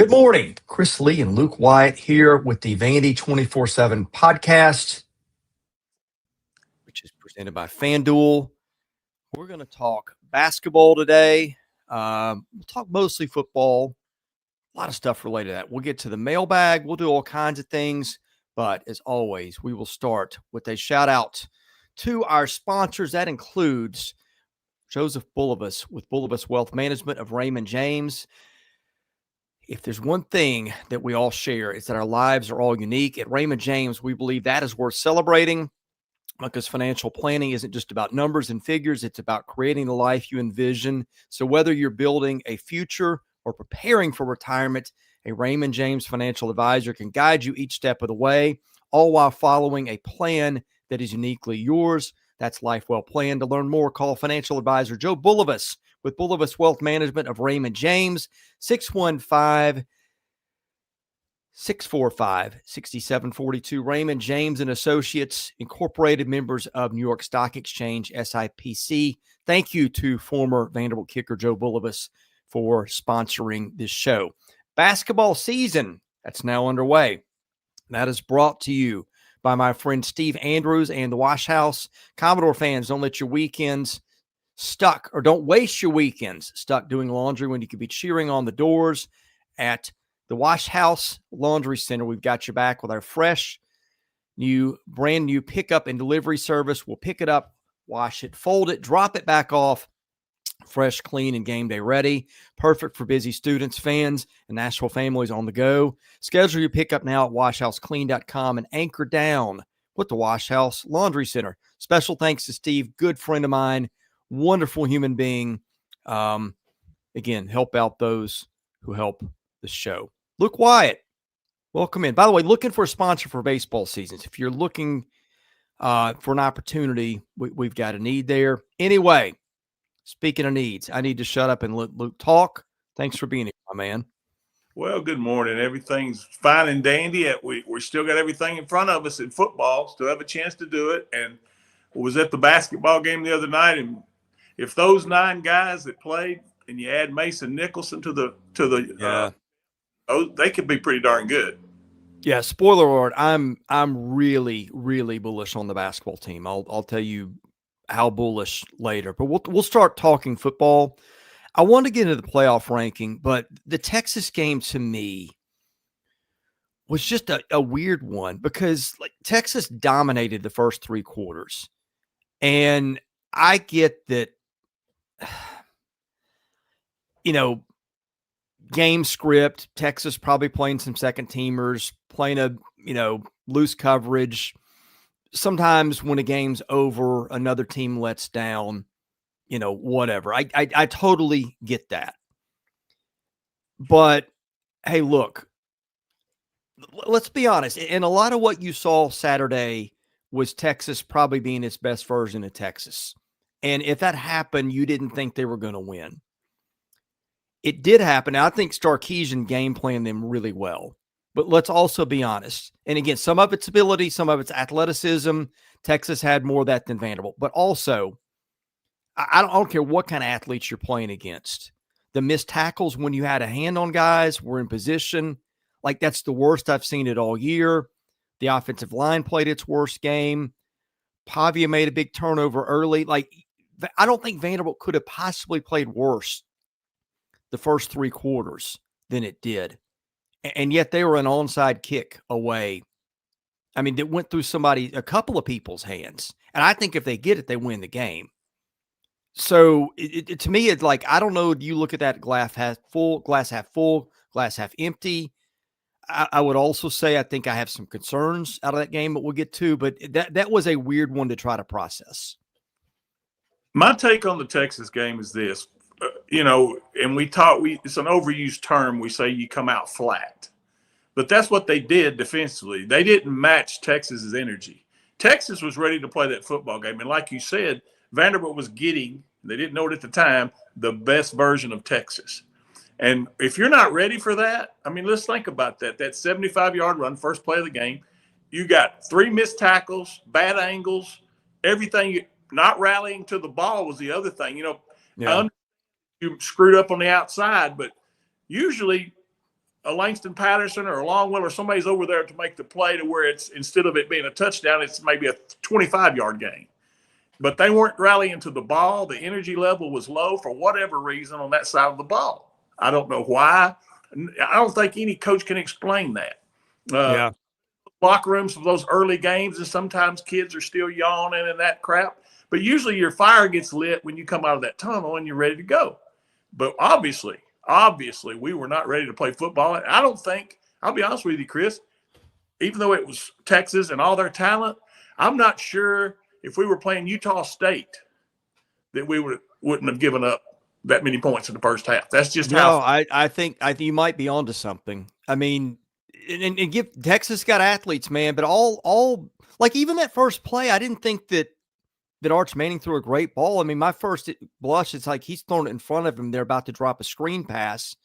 Good morning. Chris Lee and Luke Wyatt here with the Vandy 24/7 podcast, which is presented by FanDuel. We're going to talk basketball today. We'll talk mostly football, a lot of stuff related to that. We'll get to the mailbag. We'll do all kinds of things. But as always, we will start with a shout out to our sponsors. That includes Joseph Bulovas with Bulovas Wealth Management of Raymond James. If there's one thing that we all share, it's that our lives are all unique. At Raymond James, we believe that is worth celebrating because financial planning isn't just about numbers and figures. It's about creating the life you envision. So whether you're building a future or preparing for retirement, a Raymond James financial advisor can guide you each step of the way, all while following a plan that is uniquely yours. That's life well planned. To learn more, call financial advisor Joe Bulovas with Bulovas Wealth Management of Raymond James, 615-645-6742. Raymond James and Associates, Incorporated, members of New York Stock Exchange, SIPC. Thank you to former Vanderbilt kicker Joe Bulovas for sponsoring this show. Basketball season, that's now underway. That is brought to you by my friend Steve Andrews and the Wash House. Commodore fans, don't let your weekends don't waste your weekends stuck doing laundry when you could be cheering on the doors at the Wash House Laundry Center. We've got your back with our brand new pickup and delivery service. We'll pick it up, wash it, fold it, drop it back off, fresh, clean, and game day ready. Perfect for busy students, fans, and Nashville families on the go. Schedule your pickup now at washhouseclean.com and anchor down with the Wash House Laundry Center. Special thanks to Steve, good friend of mine, wonderful human being. Again, help out those who help the show. Luke Wyatt, welcome in. By the way, looking for a sponsor for baseball seasons. If you're looking for an opportunity, we've got a need there. Anyway, speaking of needs, I need to shut up and let Luke talk. Thanks for being here, my man. Well, good morning. Everything's fine and dandy. We still got everything in front of us in football. Still have a chance to do it. And was at the basketball game the other night, and if those 9 guys that played and you add Mason Nicholson to the they could be pretty darn good. Yeah. Spoiler alert. I'm really, really bullish on the basketball team. I'll tell you how bullish later, but we'll start talking football. I want to get into the playoff ranking, but the Texas game to me was just a weird one because Texas dominated the first 3 quarters. And I get that, game script, Texas probably playing some second teamers, playing a, loose coverage. Sometimes when a game's over, another team lets down, whatever. I totally get that. But hey, look, let's be honest. And a lot of what you saw Saturday was Texas probably being its best version of Texas. And if that happened, you didn't think they were going to win. It did happen. I think Sarkisian game planned them really well. But let's also be honest. And again, some of its ability, some of its athleticism. Texas had more of that than Vanderbilt. But also, I don't care what kind of athletes you're playing against. The missed tackles when you had a hand on guys were in position. That's the worst I've seen it all year. The offensive line played its worst game. Pavia made a big turnover early. I don't think Vanderbilt could have possibly played worse the first 3 quarters than it did. And yet they were an onside kick away. I mean, it went through a couple of people's hands. And I think if they get it, they win the game. So to me, it's I don't know. Do you look at that glass half full, glass half empty? I would also say I think I have some concerns out of that game, but we'll get to. But that was a weird one to try to process. My take on the Texas game is this. And it's an overused term. We say you come out flat. But that's what they did defensively. They didn't match Texas's energy. Texas was ready to play that football game. And like you said, Vanderbilt was getting, they didn't know it at the time, the best version of Texas. And if you're not ready for that, I mean, let's think about that. That 75-yard run, first play of the game, you got 3 missed tackles, bad angles, everything. Not rallying to the ball was the other thing. You screwed up on the outside, but usually a Langston Patterson or a Longwell or somebody's over there to make the play to where it's, instead of it being a touchdown, it's maybe a 25-yard gain. But they weren't rallying to the ball. The energy level was low for whatever reason on that side of the ball. I don't know why. I don't think any coach can explain that. Locker rooms for those early games, and sometimes kids are still yawning and that crap. But usually your fire gets lit when you come out of that tunnel and you're ready to go. But obviously, we were not ready to play football. I don't think, I'll be honest with you, Chris, even though it was Texas and all their talent, I'm not sure if we were playing Utah State that we wouldn't have given up that many points in the first half. That's just how. I think you might be onto something. I mean, and give Texas got athletes, man, but all like even that first play, I didn't think that Arch Manning threw a great ball. I mean, my first blush, it's like he's thrown it in front of him. They're about to drop a screen pass.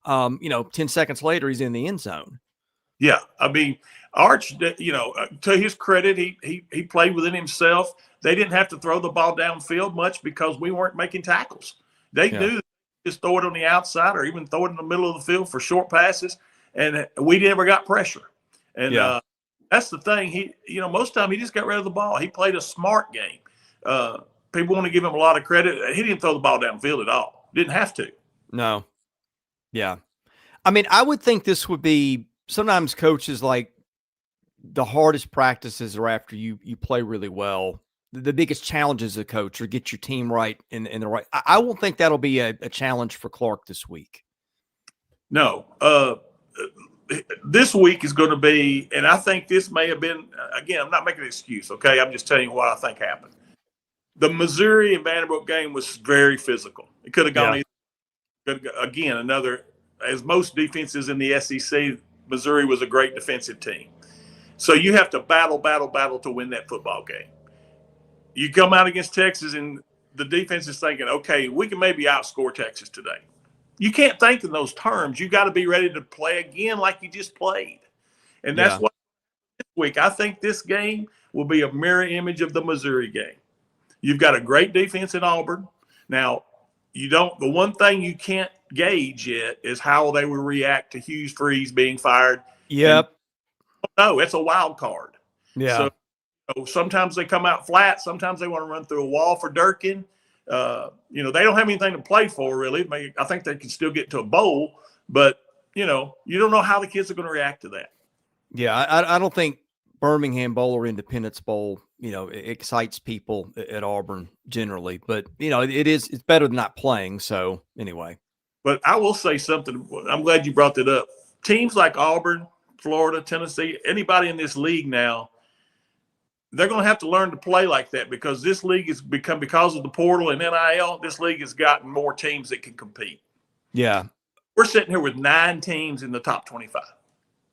10 seconds later, he's in the end zone. Yeah, I mean, Arch, to his credit, he played within himself. They didn't have to throw the ball downfield much because we weren't making tackles. They knew just throw it on the outside or even throw it in the middle of the field for short passes, and we never got pressure. And that's the thing. Most of the time he just got rid of the ball. He played a smart game. People want to give him a lot of credit. He didn't throw the ball downfield at all. Didn't have to. No. Yeah. I mean, I would think this would be sometimes coaches like the hardest practices are after you play really well. The biggest challenges as a coach are get your team right in the right. I won't think that'll be a challenge for Clark this week. No. This week is going to be, and I think this may have been, again, I'm not making an excuse, okay? I'm just telling you what I think happened. The Missouri and Vanderbilt game was very physical. It could have gone either. Again, another, as most defenses in the SEC, Missouri was a great defensive team. So you have to battle to win that football game. You come out against Texas and the defense is thinking, okay, we can maybe outscore Texas today. You can't think in those terms. You got to be ready to play again like you just played. And that's why this week, I think this game will be a mirror image of the Missouri game. You've got a great defense in Auburn. Now, the one thing you can't gauge yet is how they will react to Hughes Freeze being fired. Yep. No, it's a wild card. Yeah. So sometimes they come out flat. Sometimes they want to run through a wall for Durkin. They don't have anything to play for, really. I think they can still get to a bowl, but, you don't know how the kids are going to react to that. Yeah, I don't think Birmingham Bowl or Independence Bowl, excites people at Auburn generally. But, it's better than not playing. So, anyway. But I will say something. I'm glad you brought that up. Teams like Auburn, Florida, Tennessee, anybody in this league now, they're going to have to learn to play like that because this league has become, because of the portal and NIL, this league has gotten more teams that can compete. Yeah. We're sitting here with 9 teams in the top 25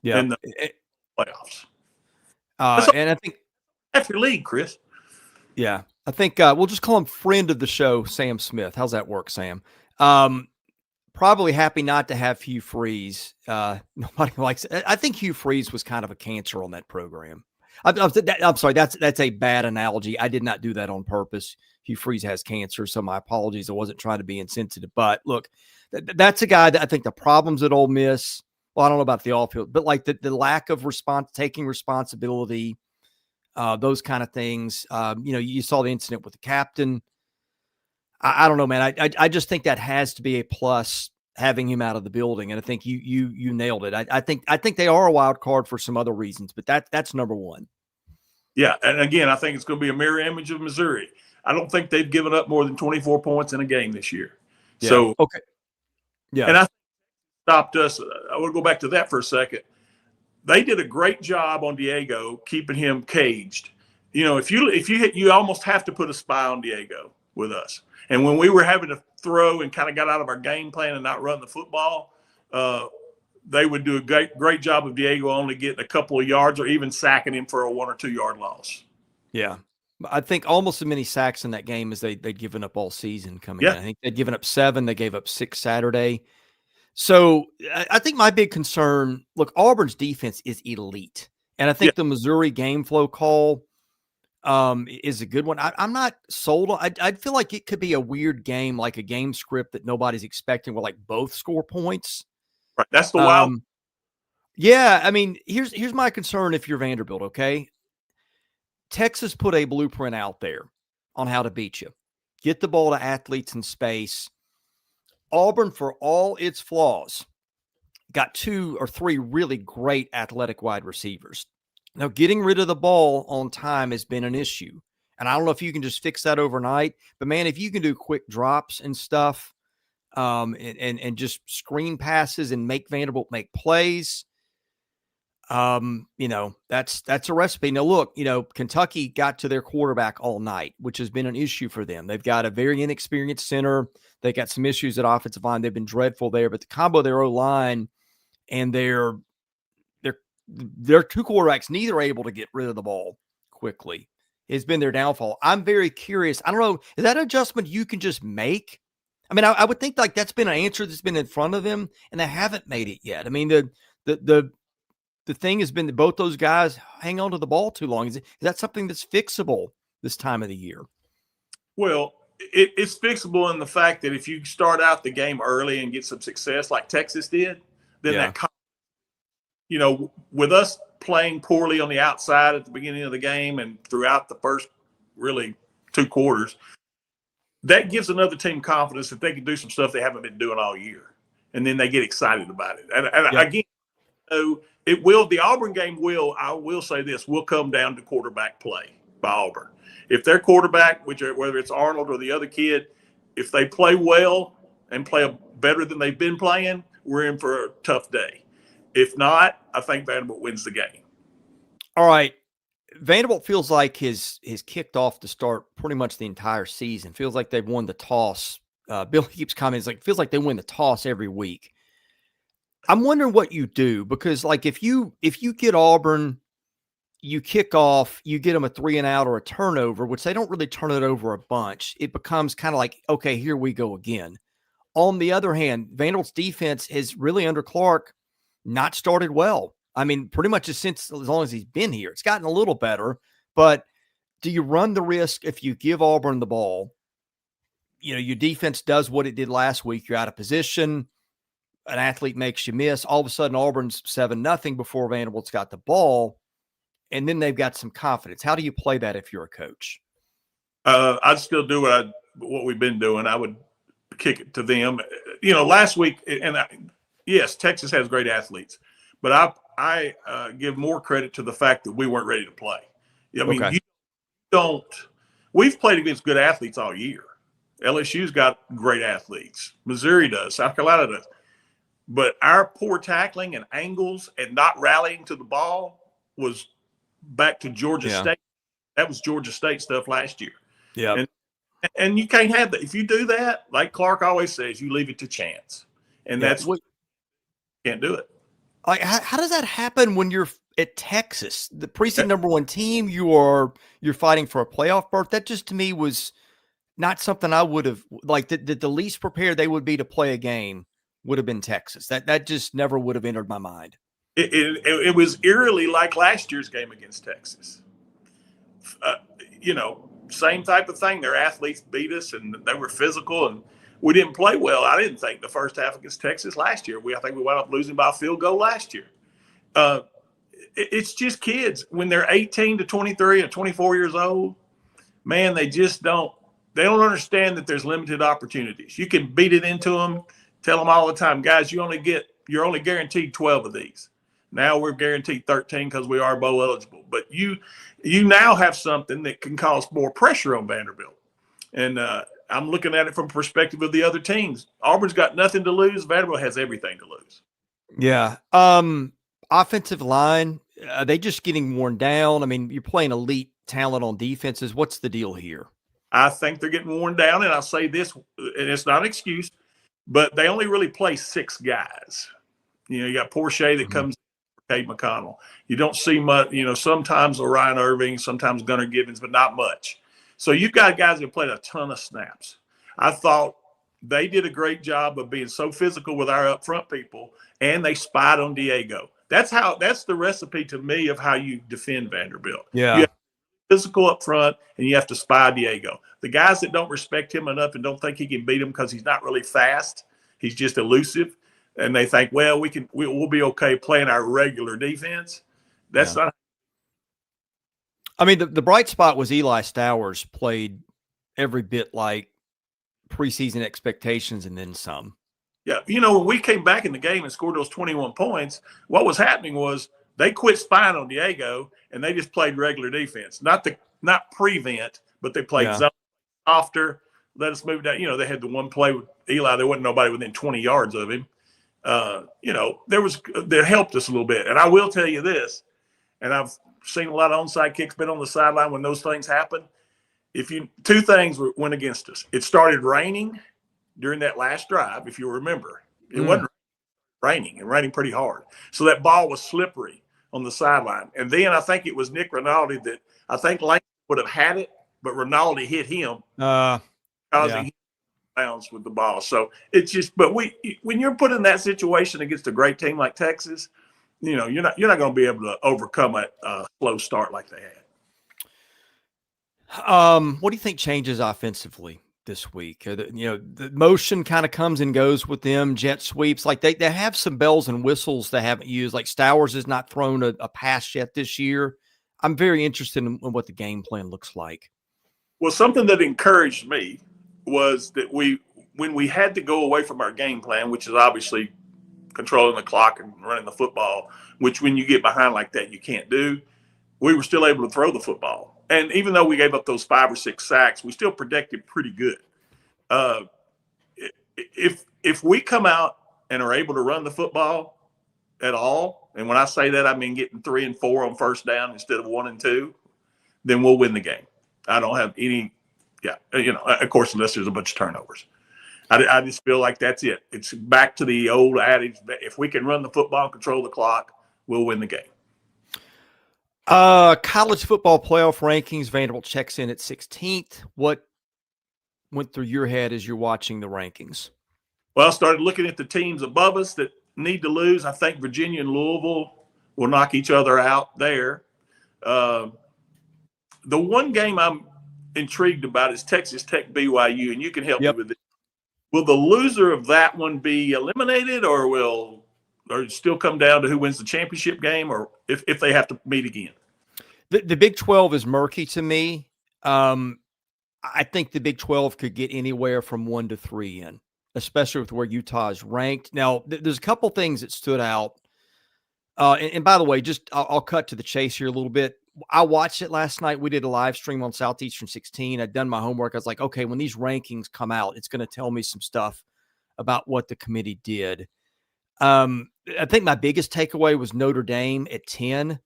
in the playoffs. And I think that's your league, Chris. Yeah. I think we'll just call him friend of the show, Sam Smith. How's that work, Sam? Probably happy not to have Hugh Freeze. Nobody likes it. I think Hugh Freeze was kind of a cancer on that program. I'm sorry. That's a bad analogy. I did not do that on purpose. Hugh Freeze has cancer, so my apologies. I wasn't trying to be insensitive. But look, that's a guy that I think the problems at Ole Miss. Well, I don't know about the off-field, but like the lack of taking responsibility, those kind of things. You saw the incident with the captain. I don't know, man. I just think that has to be a plus having him out of the building, and I think you nailed it. I think they are a wild card for some other reasons, but that's number one. Yeah, and again, I think it's going to be a mirror image of Missouri. I don't think they've given up more than 24 points in a game this year. Yeah. So okay, yeah, and I stopped us. I want to go back to that for a second. They did a great job on Diego keeping him caged. If you hit, you almost have to put a spy on Diego with us. And when we were having to throw and kind of got out of our game plan and not run the football, they would do a great job of Diego only getting a couple of yards or even sacking him for a 1 or 2 yard loss. Yeah. I think almost as many sacks in that game as they'd given up all season coming in. I think they'd given up 7. They gave up 6 Saturday. So I think my big concern, look, Auburn's defense is elite. And I think the Missouri game flow call is a good one. I'm not sold on. I feel like it could be a weird game, like a game script that nobody's expecting, where like both score points. Right. That's the wild. Yeah, I mean, here's my concern if you're Vanderbilt, okay? Texas put a blueprint out there on how to beat you. Get the ball to athletes in space. Auburn, for all its flaws, got 2 or 3 really great athletic wide receivers. Now, getting rid of the ball on time has been an issue. And I don't know if you can just fix that overnight, but man, if you can do quick drops and stuff, and just screen passes and make Vanderbilt make plays, that's a recipe. Now, look, Kentucky got to their quarterback all night, which has been an issue for them. They've got a very inexperienced center. They got some issues at offensive line. They've been dreadful there, but the combo of their O-line and their 2 quarterbacks, neither able to get rid of the ball quickly, has been their downfall. I'm very curious. I don't know. Is that an adjustment you can just make? I mean, I would think like that's been an answer that's been in front of them, and they haven't made it yet. I mean, the thing has been that both those guys hang on to the ball too long. Is that something that's fixable this time of the year? Well, it's fixable in the fact that if you start out the game early and get some success like Texas did, then with us playing poorly on the outside at the beginning of the game and throughout the first really 2 quarters, that gives another team confidence that they can do some stuff they haven't been doing all year. And then they get excited about it. And again, the Auburn game I will say this, will come down to quarterback play by Auburn. If their quarterback, whether it's Arnold or the other kid, if they play well and play better than they've been playing, we're in for a tough day. If not, I think Vanderbilt wins the game. All right. Vanderbilt feels like has kicked off to start pretty much the entire season. Feels like they've won the toss. Bill keeps commenting, feels like they win the toss every week. I'm wondering what you do, because like if you get Auburn, you kick off, you get them a 3-and-out or a turnover, which they don't really turn it over a bunch. It becomes kind of like, okay, here we go again. On the other hand, Vanderbilt's defense has really, under Clark, not started well. I mean, pretty much as long as he's been here. It's gotten a little better, but do you run the risk if you give Auburn the ball? Your defense does what it did last week. You're out of position. An athlete makes you miss. All of a sudden, Auburn's 7-0 before Vanderbilt's got the ball, and then they've got some confidence. How do you play that if you're a coach? I'd still do what we've been doing. I would kick it to them. Last week, yes, Texas has great athletes, but I give more credit to the fact that we weren't ready to play. I mean, we've played against good athletes all year. LSU's got great athletes. Missouri does. South Carolina does. But our poor tackling and angles and not rallying to the ball was back to Georgia State. That was Georgia State stuff last year. Yeah. And you can't have that. If you do that, like Clark always says, you leave it to chance. And that's what you can't do it. Like, how does that happen when you're at Texas, the preseason #1 team? You're fighting for a playoff berth. That just to me was not something I would have like. The least prepared they would be to play a game would have been Texas. That just never would have entered my mind. It was eerily like last year's game against Texas. Same type of thing. Their athletes beat us, and they were physical, and we didn't play well. I didn't think the first half against Texas last year. I think we wound up losing by a field goal last year. It's just kids. When they're 18 to 23 or 24 years old, man, they don't understand that there's limited opportunities. You can beat it into them, tell them all the time, guys, you're only guaranteed 12 of these. Now we're guaranteed 13 because we are bowl eligible. But you now have something that can cause more pressure on Vanderbilt. And I'm looking at it from the perspective of the other teams. Auburn's got nothing to lose. Vanderbilt has everything to lose. Yeah. Offensive line, are they just getting worn down? I mean, you're playing elite talent on defenses. What's the deal here? I think they're getting worn down, and I'll say this, and it's not an excuse, but they only really play 6 guys. You got Porsche that comes Cade McConnell. You don't see much, sometimes Orion Irving, sometimes Gunnar Gibbons, but not much. So you've got guys that played a ton of snaps. I thought they did a great job of being so physical with our up front people, and they spied on Diego. That's the recipe to me of how you defend Vanderbilt. Yeah. You have physical up front, and you have to spy Diego. The guys that don't respect him enough and don't think he can beat him because he's not really fast, he's just elusive, and they think, well, we'll be okay playing our regular defense. That's not. I mean, the bright spot was Eli Stowers played every bit like preseason expectations and then some. Yeah, when we came back in the game and scored those 21 points, what was happening was they quit spying on Diego and they just played regular defense. Not prevent, but they played zone softer. Let us move down. They had the one play with Eli. There wasn't nobody within 20 yards of him. That helped us a little bit. And I will tell you this, and I've seen a lot of onside kicks, been on the sideline when those things happen. Two things went against us. It started raining during that last drive, if you remember. It wasn't raining, and raining pretty hard. So that ball was slippery on the sideline. And then I think it was Nick Rinaldi that I think Lane would have had it, but Rinaldi hit him, causing him to bounce with the ball. So it's just, but when you're put in that situation against a great team like Texas, you're not going to be able to overcome a slow start like they had. What do you think changes offensively this week? The motion kind of comes and goes with them, jet sweeps. Like they have some bells and whistles they haven't used. Like Stowers has not thrown a pass yet this year. I'm very interested in what the game plan looks like. Well, something that encouraged me was that when we had to go away from our game plan, which is obviously controlling the clock and running the football, which when you get behind like that, you can't do, we were still able to throw the football. And even though we gave up those 5 or 6 sacks, we still protected pretty good. If we come out and are able to run the football at all, and when I say that, I mean getting 3 and 4 on first down instead of 1 and 2, then we'll win the game. I don't have any, of course, unless there's a bunch of turnovers. I just feel like that's it. It's back to the old adage that if we can run the football and control the clock, we'll win the game. College football playoff rankings, Vanderbilt checks in at 16th. What went through your head as you're watching the rankings? Well, I started looking at the teams above us that need to lose. I think Virginia and Louisville will knock each other out there. The one game I'm intrigued about is Texas Tech BYU, and you can help me with it. Will the loser of that one be eliminated, or it still come down to who wins the championship game, or if they have to meet again? The Big 12 is murky to me. I think the Big 12 could get anywhere from 1 to 3 in, especially with where Utah is ranked. Now, there's a couple things that stood out. And by the way, I'll cut to the chase here a little bit. I watched it last night. We did a live stream on Southeastern 16. I'd done my homework. I was like, okay, when these rankings come out, it's going to tell me some stuff about what the committee did. I think my biggest takeaway was Notre Dame at 10.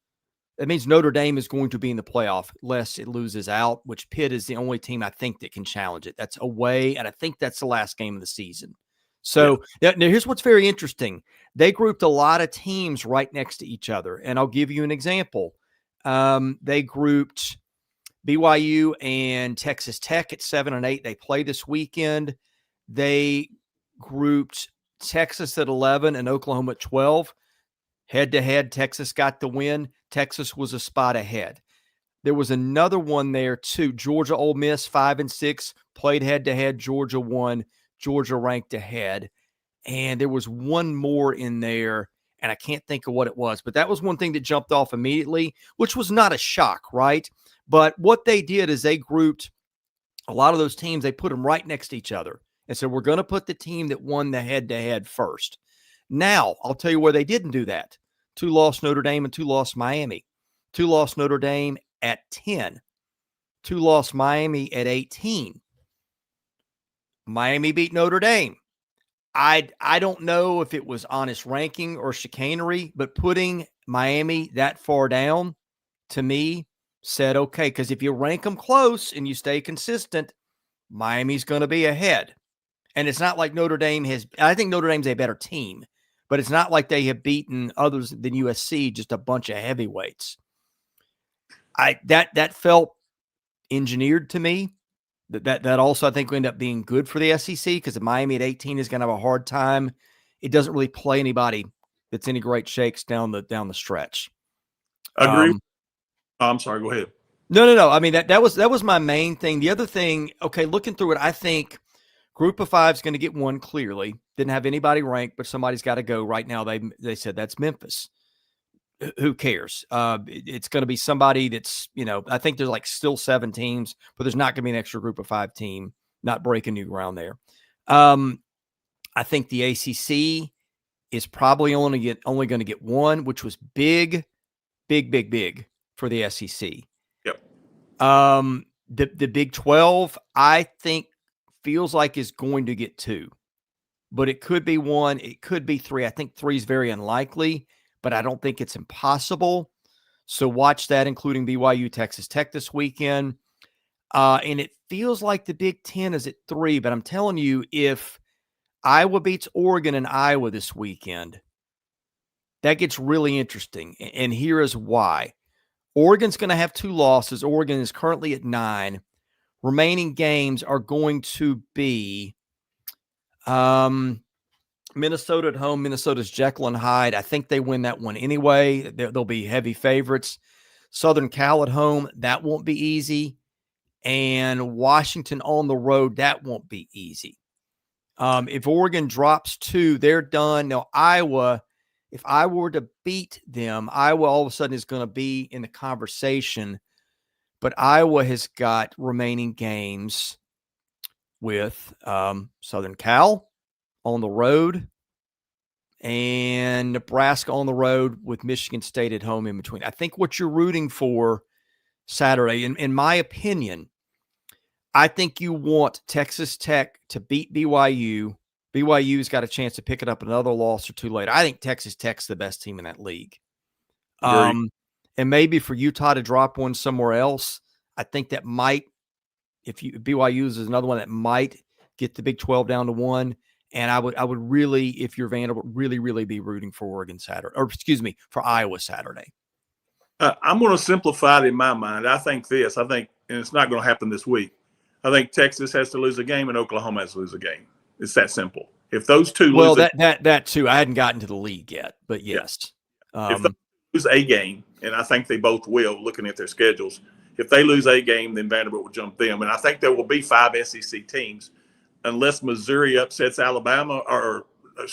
That means Notre Dame is going to be in the playoff unless it loses out, which Pitt is the only team I think that can challenge it. That's away, and I think that's the last game of the season. So now here's what's very interesting. They grouped a lot of teams right next to each other, and I'll give you an example. They grouped BYU and Texas Tech at 7 and 8. They play this weekend. They grouped Texas at 11 and Oklahoma at 12. Head-to-head, Texas got the win. Texas was a spot ahead. There was another one there, too. Georgia, Ole Miss, 5 and 6, played head-to-head. Georgia won. Georgia ranked ahead. And there was one more in there, and I can't think of what it was. But that was one thing that jumped off immediately, which was not a shock, right? But what they did is they grouped a lot of those teams. They put them right next to each other. And so we're going to put the team that won the head-to-head first. Now, I'll tell you where they didn't do that. 2 lost Notre Dame and 2 lost Miami. 2 lost Notre Dame at 10. 2 lost Miami at 18. Miami beat Notre Dame. I don't know if it was honest ranking or chicanery, but putting Miami that far down, to me, said okay, because if you rank them close and you stay consistent, Miami's going to be ahead. And it's not like Notre Dame I think Notre Dame's a better team, but it's not like they have beaten others than USC, just a bunch of heavyweights. That felt engineered to me. That also, I think, will end up being good for the SEC because Miami at 18 is going to have a hard time. It doesn't really play anybody that's any great shakes down the stretch. Agree. I'm sorry. Go ahead. No. I mean, that was my main thing. The other thing, okay, looking through it, I think Group of five is going to get one clearly. Didn't have anybody ranked, but somebody's got to go right now. They said that's Memphis. Who cares? It's going to be somebody that's, I think there's like still 7 teams, but there's not going to be an extra group of 5 team, not breaking new ground there. I think the ACC is probably only going to get one, which was big for the SEC. Yep. The Big 12, I think feels like is going to get 2, but it could be 1. It could be 3. I think 3 is very unlikely, but I don't think it's impossible. So watch that, including BYU, Texas Tech this weekend. And it feels like the Big 10 is at 3, but I'm telling you, if Iowa beats Oregon and Iowa this weekend, that gets really interesting. And here is why. Oregon's going to have 2 losses. Oregon is currently at 9. Remaining games are going to be Minnesota at home. Minnesota's Jekyll and Hyde. I think they win that one anyway. They'll be heavy favorites. Southern Cal at home. That won't be easy. And Washington on the road. That won't be easy. If Oregon drops 2, they're done. Now, Iowa, if I were to beat them, Iowa all of a sudden is going to be in the conversation. But Iowa has got remaining games with Southern Cal on the road and Nebraska on the road with Michigan State at home in between. I think what you're rooting for Saturday, in my opinion, I think you want Texas Tech to beat BYU. BYU's got a chance to pick it up another loss or 2 later. I think Texas Tech's the best team in that league. And maybe for Utah to drop one somewhere else, I think that might, if BYU is another one that might get the Big 12 down to 1. And I would really, if you're Vanderbilt, really be rooting for Oregon Saturday, or for Iowa Saturday. I'm going to simplify it in my mind. I think, and it's not going to happen this week. I think Texas has to lose a game and Oklahoma has to lose a game. It's that simple. If those 2 well, lose, that too, I hadn't gotten to the league yet, but yes. Yeah. If they lose a game, and I think they both will, looking at their schedules, if they lose a game, then Vanderbilt will jump them. And I think there will be 5 SEC teams, unless Missouri upsets Alabama, are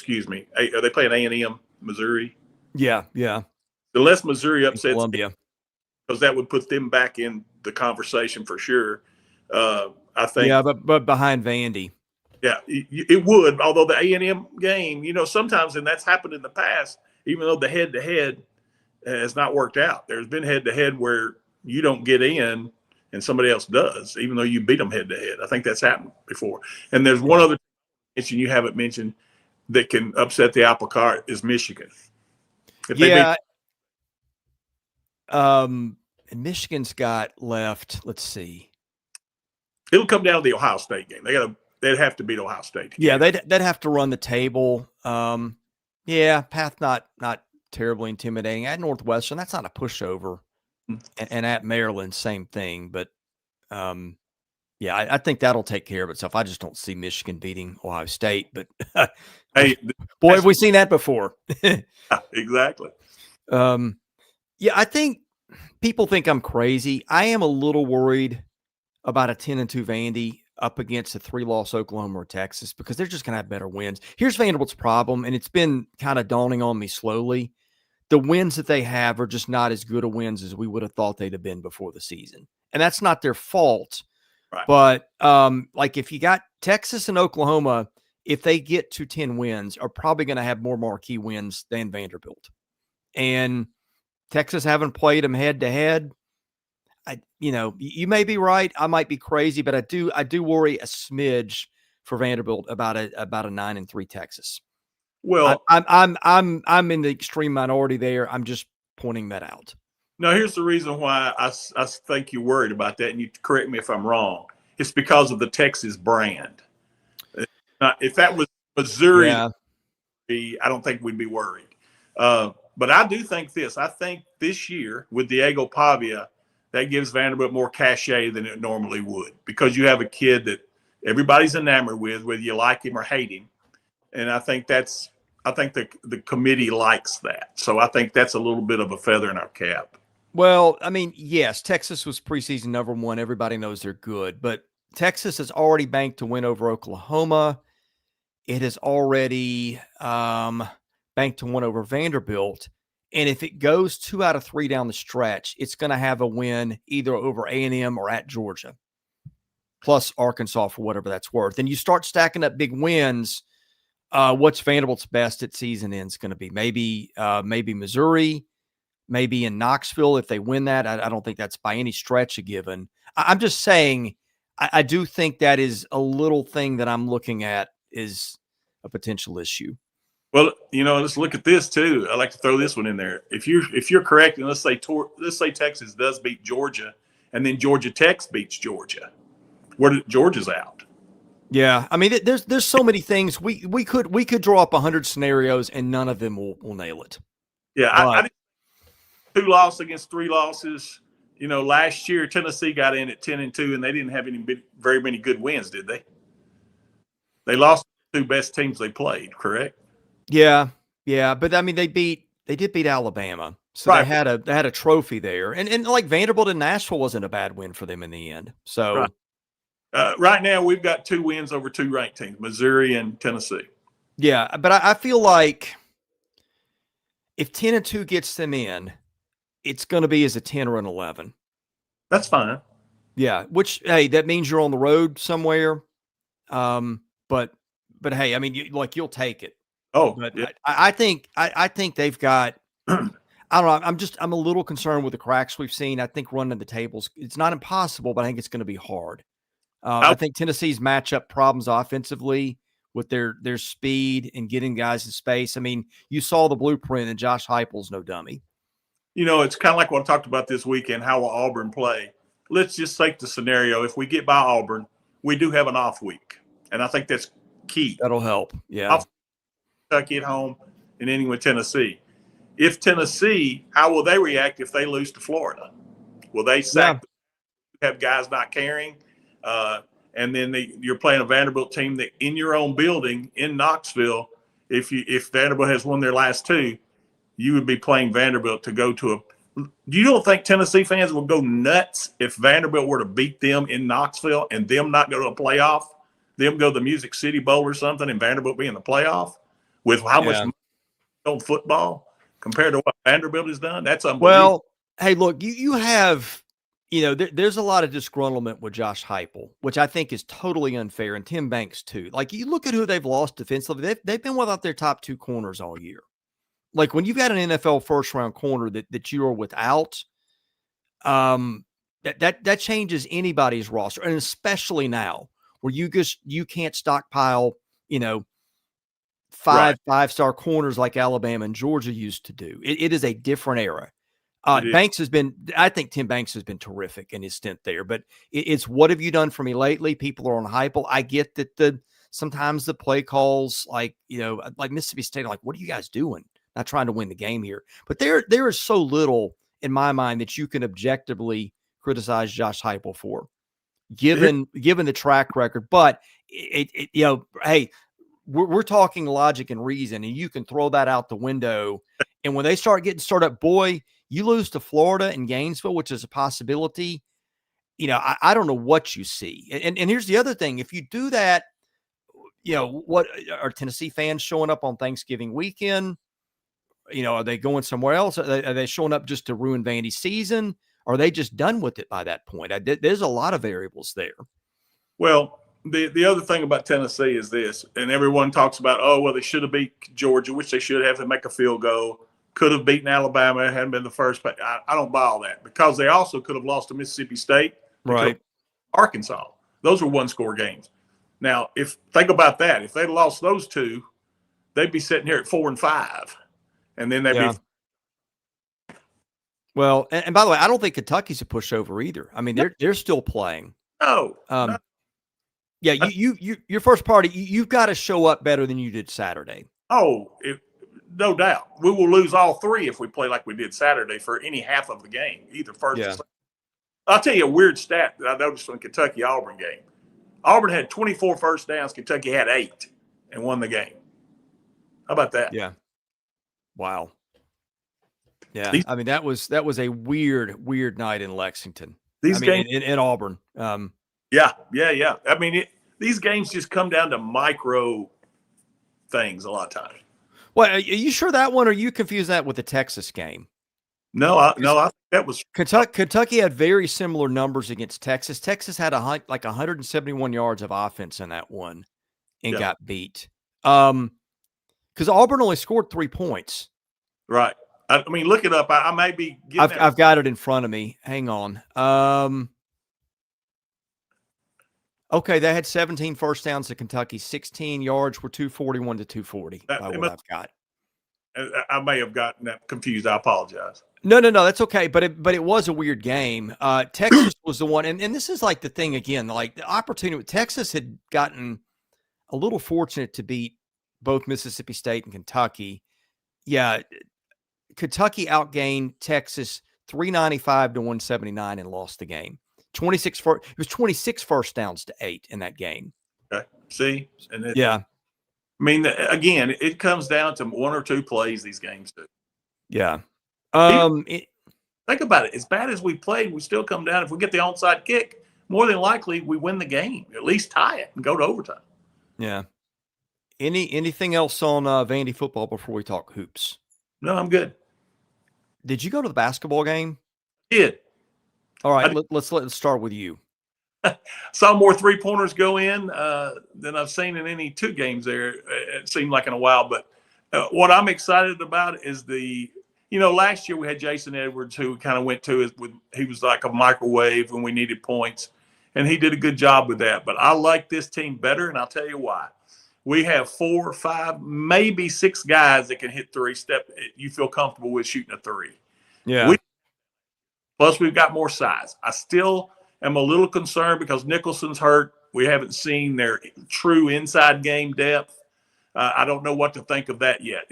they playing A&M, Missouri? Yeah. Unless Missouri upsets Columbia, because that would put them back in the conversation for sure. I think. Yeah, but behind Vandy. Yeah, it would. Although the A&M game, sometimes, and that's happened in the past, even though the head-to-head has not worked out. There's been head-to-head where you don't get in and somebody else does, even though you beat them head-to-head. I think that's happened before. And there's one other mention you haven't mentioned that can upset the apple cart is Michigan. And Michigan's got left, let's see. It'll come down to the Ohio State game. They'd have to beat Ohio State. Yeah, they'd have to run the table. Path not terribly intimidating. At Northwestern, that's not a pushover. And at Maryland, same thing. But I think that'll take care of itself. I just don't see Michigan beating Ohio State. But hey, boy, have we seen that before. Exactly. I think people think I'm crazy. I am a little worried about a 10-2 Vandy up against a 3-loss Oklahoma or Texas because they're just going to have better wins. Here's Vanderbilt's problem, and it's been kind of dawning on me slowly. The wins that they have are just not as good a wins as we would have thought they'd have been before the season. And that's not their fault. Right. But like if you got Texas and Oklahoma, if they get to 10 wins, are probably going to have more marquee wins than Vanderbilt. And Texas haven't played them head to head. You may be right. I might be crazy, but I do worry a smidge for Vanderbilt about a 9-3 Texas. Well, I'm in the extreme minority there. I'm just pointing that out. No, here's the reason why I think you're worried about that, and you correct me if I'm wrong. It's because of the Texas brand. If that was Missouri, I don't think we'd be worried. But I do think this. I think this year with Diego Pavia, that gives Vanderbilt more cachet than it normally would because you have a kid that everybody's enamored with, whether you like him or hate him. And I think the committee likes that. So I think that's a little bit of a feather in our cap. Well, I mean, yes, Texas was preseason number 1. Everybody knows they're good, but Texas has already banked to win over Oklahoma. It has already banked to win over Vanderbilt. And if it goes 2 out of 3 down the stretch, it's going to have a win either over A&M or at Georgia, plus Arkansas for whatever that's worth. And you start stacking up big wins. What's Vanderbilt's best at season ends going to be? Maybe Missouri, maybe in Knoxville if they win that. I don't think that's by any stretch a given. I'm just saying I do think that is a little thing that I'm looking at is a potential issue. Well, let's look at this too. I like to throw this one in there. If you're correct, and let's say Texas does beat Georgia, and then Georgia Tech beats Georgia, Georgia's out. Yeah, I mean, there's so many things we could draw up 100 scenarios, and none of them will nail it. Yeah, I did 2 losses against 3 losses. Last year Tennessee got in at 10-2, and they didn't have very many good wins, did they? They lost the 2 best teams they played, correct? Yeah, but I mean, they did beat Alabama, so right. They had a trophy there, and like Vanderbilt and Nashville wasn't a bad win for them in the end. So. Right. Right now, we've got 2 wins over 2 ranked teams, Missouri and Tennessee. Yeah, but I feel like if 10-2 gets them in, it's going to be as a 10 or an 11. That's fine. Yeah, which, hey, that means you're on the road somewhere. But hey, I mean, you'll take it. Oh, but yeah. I think they've got. I don't know. I'm a little concerned with the cracks we've seen. I think running the tables, it's not impossible, but I think it's going to be hard. I think Tennessee's matchup problems offensively with their speed and getting guys in space. I mean, you saw the blueprint, and Josh Heupel's no dummy. It's kind of like what I talked about this weekend. How will Auburn play? Let's just take the scenario. If we get by Auburn, we do have an off week, and I think that's key. That'll help. Yeah. Kentucky at home and ending with Tennessee. If Tennessee, how will they react if they lose to Florida? Will they sack? Yeah. Have guys not carrying? And then you're playing a Vanderbilt team that in your own building in Knoxville, if Vanderbilt has won their last 2, you would be playing Vanderbilt to go to you don't think Tennessee fans will go nuts if Vanderbilt were to beat them in Knoxville and them not go to a playoff, them go to the Music City Bowl or something and Vanderbilt be in the playoff with how much money on football compared to what Vanderbilt has done? That's unbelievable. Well, hey, look, you have – there's a lot of disgruntlement with Josh Heupel, which I think is totally unfair, and Tim Banks too. Like, you look at who they've lost defensively; they've been without their top 2 corners all year. Like, when you've got an NFL first-round corner that you are without, that changes anybody's roster, and especially now where you can't stockpile, 5-star corners like Alabama and Georgia used to do. It is a different era. Banks I think Tim Banks has been terrific in his stint there, but it's what have you done for me lately? People are on Heupel. I get that sometimes the play calls, like Mississippi State, are like, what are you guys doing? Not trying to win the game here. But there is so little in my mind that you can objectively criticize Josh Heupel for, given the track record. But hey, we're talking logic and reason, and you can throw that out the window. And when they start getting started up, boy, you lose to Florida and Gainesville, which is a possibility. I don't know what you see. And here's the other thing. If you do that, what are Tennessee fans showing up on Thanksgiving weekend? Are they going somewhere else? Are they showing up just to ruin Vandy's season? Or are they just done with it by that point? There's a lot of variables there. Well, the other thing about Tennessee is this, and everyone talks about, they should have beat Georgia, which they should have to make a field goal. Could have beaten Alabama. It hadn't been the first. I don't buy all that because they also could have lost to Mississippi State. Right. Arkansas. Those were 1-score games. Now, think about that. If they'd lost those 2, they'd be sitting here at 4-5. And then they'd be. Well, and by the way, I don't think Kentucky's a pushover either. I mean, they're still playing. No. Yeah, your first party, you've got to show up better than you did Saturday. Oh, no doubt. We will lose all 3 if we play like we did Saturday for any half of the game, either first or second. I'll tell you a weird stat that I noticed in the Kentucky-Auburn game. Auburn had 24 first downs. Kentucky had 8 and won the game. How about that? Yeah. Wow. Yeah. I mean, that was a weird night in Lexington. These games in Auburn. Yeah. I mean, these games just come down to micro things a lot of times. Well, are you sure that one, or you confuse that with the Texas game? No, I think that was Kentucky had very similar numbers against Texas. Texas had like 171 yards of offense in that one and got beat. Because Auburn only scored 3 points. Right. I mean, look it up. I may be getting I've got it in front of me. Hang on. Okay, they had 17 first downs to Kentucky. 16 yards were 241 to 240 by what I've got. I may have gotten that confused. I apologize. No, that's okay. But it was a weird game. Texas was the one, and this is like the thing again, like the opportunity. Texas had gotten a little fortunate to beat both Mississippi State and Kentucky. Yeah, Kentucky outgained Texas 395 to 179 and lost the game. It was 26 first downs to 8 in that game. Okay. See? Yeah. I mean, again, it comes down to 1 or 2 plays these games do. Yeah. Think about it. As bad as we played, we still come down. If we get the onside kick, more than likely we win the game, at least tie it and go to overtime. Yeah. Anything else on Vandy football before we talk hoops? No, I'm good. Did you go to the basketball game? Did. All right, let's start with you. Saw more 3-pointers go in than I've seen in any 2 games there. It seemed like in a while. But what I'm excited about is last year we had Jason Edwards, who kind of went to he was like a microwave when we needed points, and he did a good job with that. But I like this team better, and I'll tell you why. We have 4 or 5, maybe 6 guys that can hit 3 step. You feel comfortable with shooting a 3. Yeah. Plus, we've got more size. I still am a little concerned because Nicholson's hurt. We haven't seen their true inside game depth. I don't know what to think of that yet.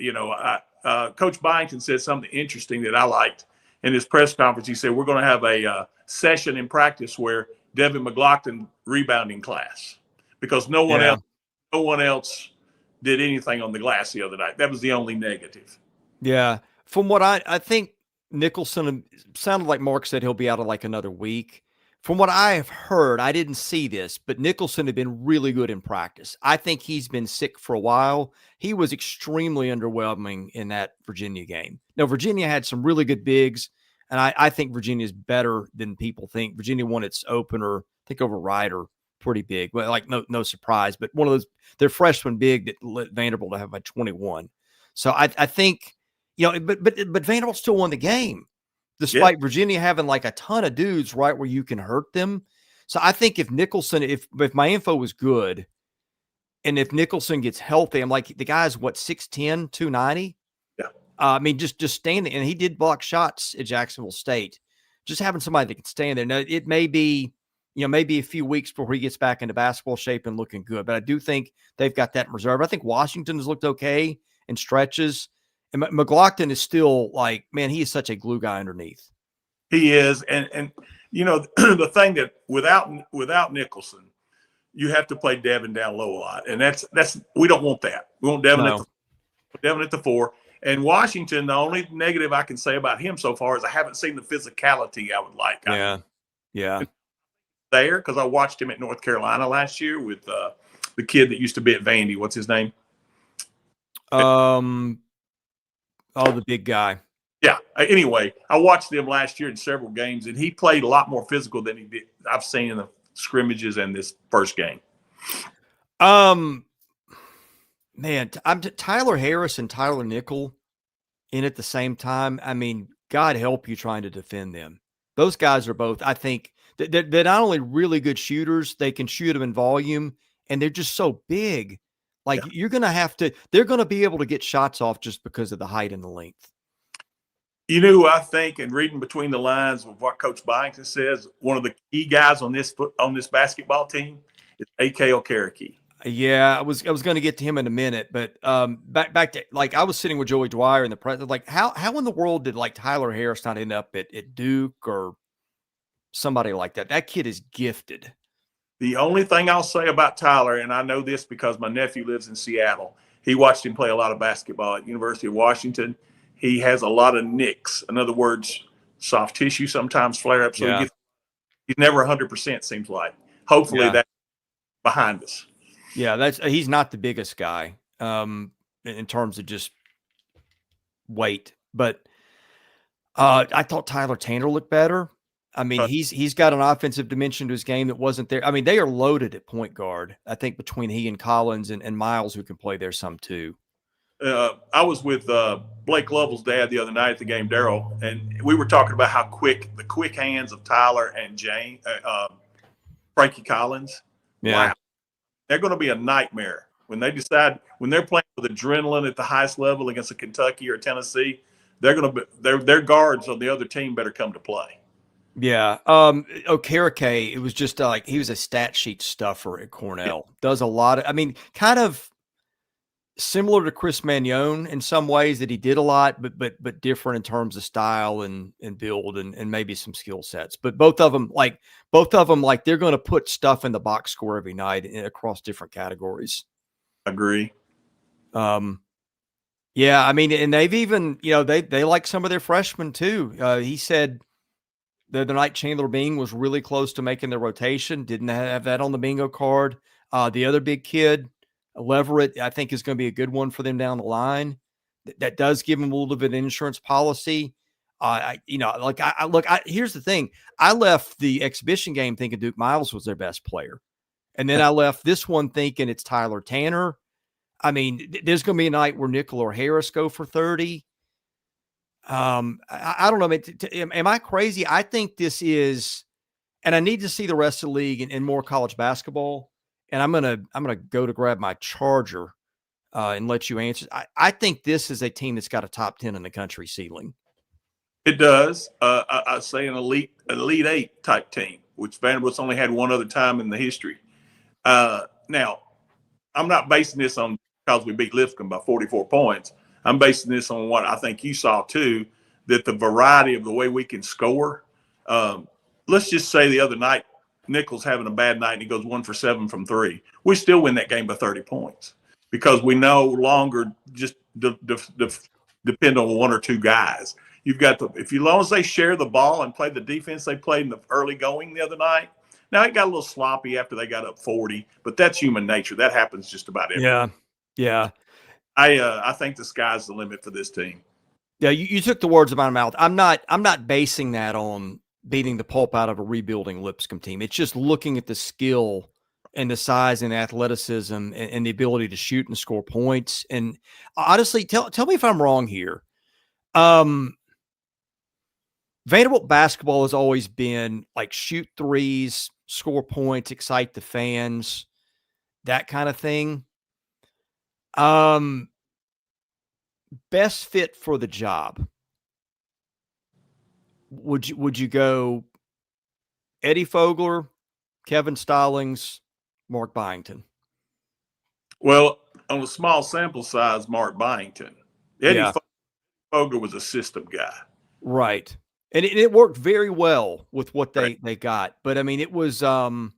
Coach Byington said something interesting that I liked in his press conference. He said, we're going to have a session in practice where Devin McLaughlin rebounding class, because no one else did anything on the glass the other night. That was the only negative. Yeah. From what I think Nicholson sounded like Mark said he'll be out of like another week. From what I have heard, I didn't see this, but Nicholson had been really good in practice. I think he's been sick for a while. He was extremely underwhelming in that Virginia game. Now, Virginia had some really good bigs, and I think Virginia is better than people think. Virginia won its opener, I think, over Rider, pretty big. Well, like no surprise, but one of those, their freshman big that let Vanderbilt have by 21. So I think, but Vanderbilt still won the game, despite Virginia having like a ton of dudes right where you can hurt them. So I think if Nicholson, if my info was good, and if Nicholson gets healthy, I'm like, the guy's 6'10", 290. Yeah. I mean, just standing, and he did block shots at Jacksonville State. Just having somebody that can stand there. Now, it may be, maybe a few weeks before he gets back into basketball shape and looking good, but I do think they've got that in reserve. I think Washington has looked okay in stretches. And McLaughlin is still like, man, he is such a glue guy underneath. He is. And the thing that without Nicholson, you have to play Devin down low a lot. And that's we don't want that. We want Devin at the 4. And Washington, the only negative I can say about him so far is I haven't seen the physicality I would like. Yeah. There, because I watched him at North Carolina last year with the kid that used to be at Vandy. What's his name? The big guy. Yeah. Anyway, I watched them last year in several games, and he played a lot more physical than he did. I've seen in the scrimmages and this first game. Man, I'm Tyler Harris and Tyler Nickel in at the same time. I mean, God help you trying to defend them. Those guys are both, I think, they're not only really good shooters, they can shoot them in volume, and they're just so big. Like, you're going to have to – they're going to be able to get shots off just because of the height and the length. You know who I think, and reading between the lines of what Coach Byington says, one of the key guys on this basketball team is A.K. Okereke. Yeah, I was going to get to him in a minute, but back to, like, I was sitting with Joey Dwyer in the press. Like, how in the world did, like, Tyler Harris not end up at Duke or somebody like that? That kid is gifted. The only thing I'll say about Tyler, and I know this because my nephew lives in Seattle, he watched him play a lot of basketball at University of Washington. He has a lot of nicks. In other words, soft tissue sometimes flare up. So he's never 100%, seems like. Hopefully Yeah. that's behind us. Yeah, he's not the biggest guy in terms of just weight, but I thought Tyler Tanner looked better. I mean, he's got an offensive dimension to his game that wasn't there. I mean, they are loaded at point guard. I think between he and Collins and Miles, who can play there some too. I was with Blake Lovell's dad the other night at the game, Daryl, and we were talking about how the quick hands of Tyler and Frankie Collins. Yeah. Wow. They're going to be a nightmare when they're playing with adrenaline at the highest level against a Kentucky or Tennessee. Their guards on the other team better come to play. Yeah. Okereke, it was just like he was a stat sheet stuffer at Cornell. Yeah. Does a lot of, I mean, kind of similar to Chris Magnon in some ways, that he did a lot, but different in terms of style and build and maybe some skill sets. But both of them, they're going to put stuff in the box score every night across different categories. Agree. Yeah, I mean, and they've even, they like some of their freshmen too. He said the other night Chandler Bing was really close to making the rotation. Didn't have that on the bingo card. The other big kid, Leverett, I think is going to be a good one for them down the line. That does give them a little bit of an insurance policy. Here's the thing. I left the exhibition game thinking Duke Miles was their best player. And then I left this one thinking it's Tyler Tanner. I mean, there's going to be a night where Nickel or Harris go for 30. I don't know. Am I crazy? I think this is, and I need to see the rest of the league and more college basketball. And I'm gonna go to grab my charger and let you answer. I think this is a team that's got a top 10 in the country ceiling. It does. I say an elite 8 type team, which Vanderbilt's only had one other time in the history. Now, I'm not basing this on because we beat Lipscomb by 44 points. I'm basing this on what I think you saw too, that the variety of the way we can score. Let's just say the other night, Nichols having a bad night and he goes 1 for 7 from 3. We still win that game by 30 points because we no longer just depend on one or two guys. You've got as long as they share the ball and play the defense they played in the early going the other night. Now it got a little sloppy after they got up 40, but that's human nature. That happens just about everywhere. Yeah. I think the sky's the limit for this team. Yeah, you took the words out of my mouth. I'm not basing that on beating the pulp out of a rebuilding Lipscomb team. It's just looking at the skill and the size and athleticism and the ability to shoot and score points. And honestly, tell me if I'm wrong here. Vanderbilt basketball has always been like shoot threes, score points, excite the fans, that kind of thing. Best fit for the job. Would you go Eddie Fogler, Kevin Stallings, Mark Byington? Well, on a small sample size, Mark Byington. Eddie Fogler was a system guy. Right. And it worked very well with what they got. But, I mean, it was I'm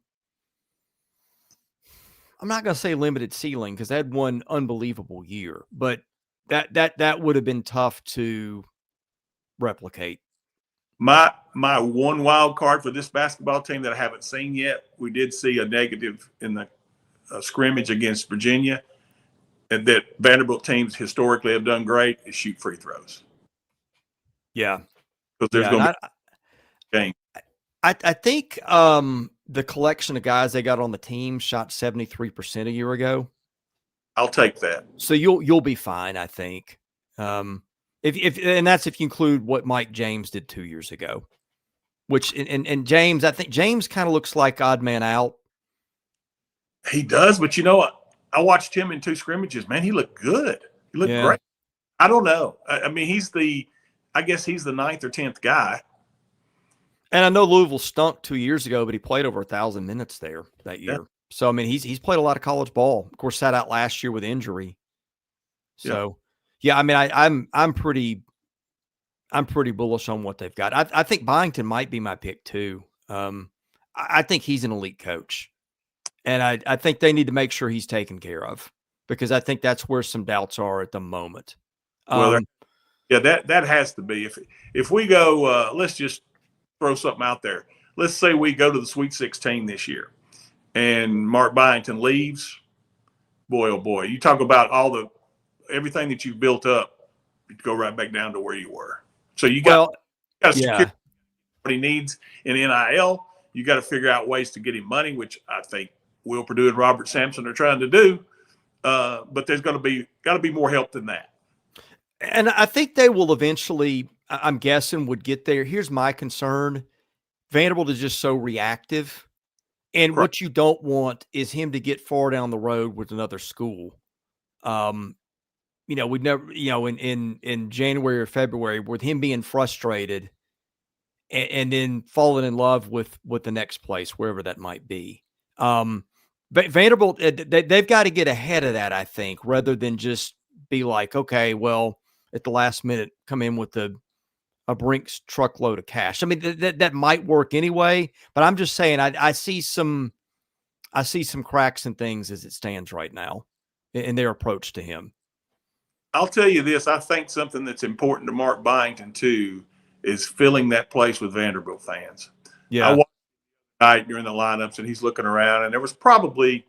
not going to say limited ceiling because they had one unbelievable year. But that would have been tough to replicate. My one wild card for this basketball team that I haven't seen yet, we did see a negative in the scrimmage against Virginia, and that Vanderbilt teams historically have done great is shoot free throws. Yeah. Because there's going to be a game. I think the collection of guys they got on the team shot 73% a year ago. I'll take that. So you'll be fine, I think. If and that's if you include what Mike James did 2 years ago, which and James, I think James kind of looks like odd man out. He does, but you know what? I watched him in 2 scrimmages. Man, he looked good. He looked great. I don't know. I mean, I guess he's the 9th or 10th guy. And I know Louisville stunk 2 years ago, but he played over 1,000 minutes there that year. Yeah. So I mean, he's played a lot of college ball. Of course, sat out last year with injury. So. Yeah, I mean, I'm pretty bullish on what they've got. I think Byington might be my pick too. I think he's an elite coach, and I think they need to make sure he's taken care of because I think that's where some doubts are at the moment. That has to be. If we go, let's just throw something out there. Let's say we go to the Sweet 16 this year, and Mark Byington leaves, boy, oh boy, you talk about everything that you've built up, you go right back down to where you were. So you got to secure what he needs in NIL. You got to figure out ways to get him money, which I think Will Perdue and Robert Sampson are trying to do. But there's got to be more help than that. And I think they will eventually, I'm guessing, would get there. Here's my concern. Vanderbilt is just so reactive. And what you don't want is him to get far down the road with another school. We'd never, in January or February, with him being frustrated and then falling in love with the next place, wherever that might be. But Vanderbilt, they've got to get ahead of that, I think, rather than just be like, okay, well, at the last minute, come in with a Brinks truckload of cash. I mean, that might work anyway, but I'm just saying, I see some cracks in things as it stands right now in their approach to him. I'll tell you this. I think something that's important to Mark Byington too is filling that place with Vanderbilt fans. Yeah. I watched night during the lineups and he's looking around and there was probably,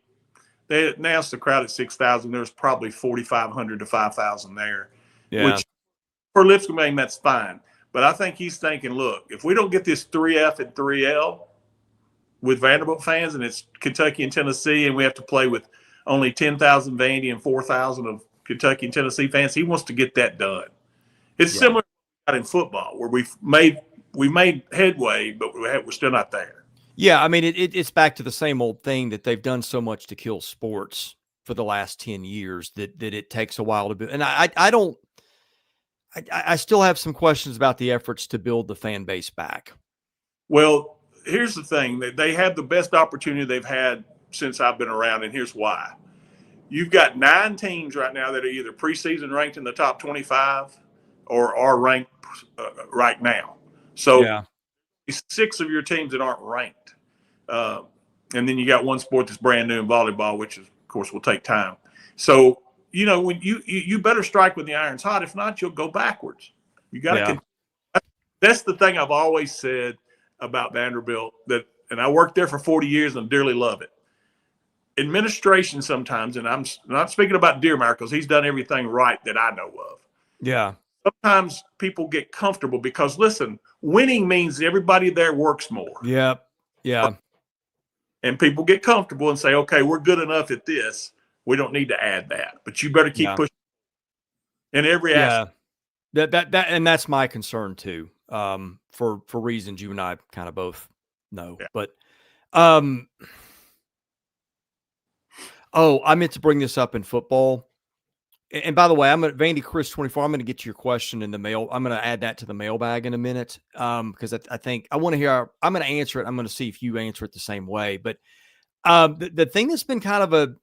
they announced the crowd at 6,000. There was probably 4,500 to 5,000 there, which for Lipscomb game, that's fine. But I think he's thinking, look, if we don't get this 3F and 3L with Vanderbilt fans and it's Kentucky and Tennessee and we have to play with only 10,000 Vandy and 4,000 of Kentucky and Tennessee fans, he wants to get that done. It's similar to in football where we made headway, but we're still not there. Yeah, I mean, it's back to the same old thing that they've done so much to kill sports for the last 10 years that it takes a while to build. And I still have some questions about the efforts to build the fan base back. Well, here's the thing. They had the best opportunity they've had since I've been around, and here's why. You've got 9 teams right now that are either preseason ranked in the top 25 or are ranked right now. So 6 of your teams that aren't ranked. And then you got one sport that's brand new in volleyball, which, of course, will take time. So, when you better strike when the iron's hot. If not, you'll go backwards. You got to. That's the thing I've always said about Vanderbilt, and I worked there for 40 years and dearly love it. Administration sometimes, and I'm not speaking about Dearmeyer because he's done everything right that I know of. Yeah. Sometimes people get comfortable because, listen, winning means everybody there works more. Yeah. Yeah. And people get comfortable and say, okay, we're good enough at this. We don't need to add that. But you better keep pushing in every aspect. That and that's my concern too. For reasons you and I kind of both know. Yeah. But I meant to bring this up in football. And by the way, I'm at Vandy Chris 24. I'm going to get to your question in the mail. I'm going to add that to the mailbag in a minute because I think I want to hear. I'm going to answer it. I'm going to see if you answer it the same way. But the thing that's been kind of a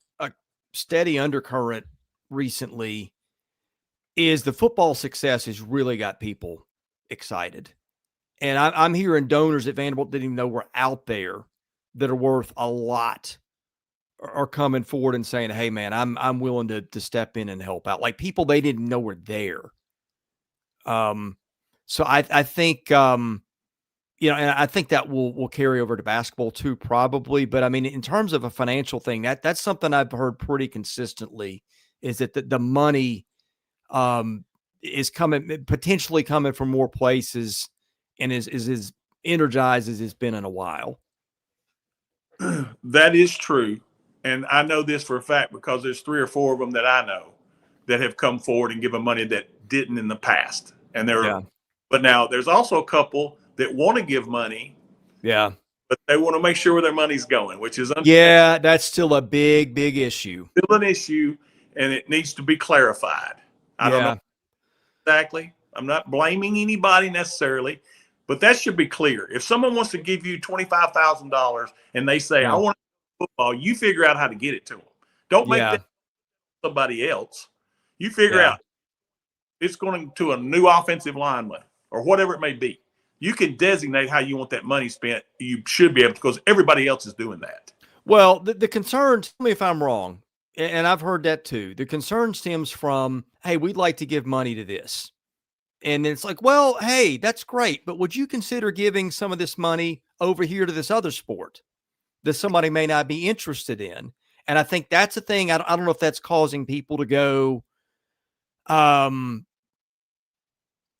steady undercurrent recently is the football success has really got people excited. And I'm hearing donors at Vanderbilt didn't even know were out there that are worth a lot are coming forward and saying, hey man, I'm willing to step in and help out. Like people they didn't know were there. So I think, and I think that will carry over to basketball too, probably. But I mean, in terms of a financial thing, that's something I've heard pretty consistently is that the money is potentially coming from more places and is as energized as it's been in a while. That is true. And I know this for a fact because there's 3 or 4 of them that I know that have come forward and given money that didn't in the past. And but now there's also a couple that want to give money. Yeah. But they want to make sure where their money's going, which is that's still a big issue. Still an issue, and it needs to be clarified. I don't know exactly. I'm not blaming anybody necessarily, but that should be clear. If someone wants to give you $25,000 and they say, I want football, you figure out how to get it to them. Don't make that somebody else. You figure out it's going to a new offensive lineman or whatever it may be. You can designate how you want that money spent. You should be able to because everybody else is doing that. Well, the concern, tell me if I'm wrong, and I've heard that too. The concern stems from, hey, we'd like to give money to this. And it's like, well, hey, that's great, but would you consider giving some of this money over here to this other sport? that somebody may not be interested in. And I think that's a thing. I don't know if that's causing people to go, we're not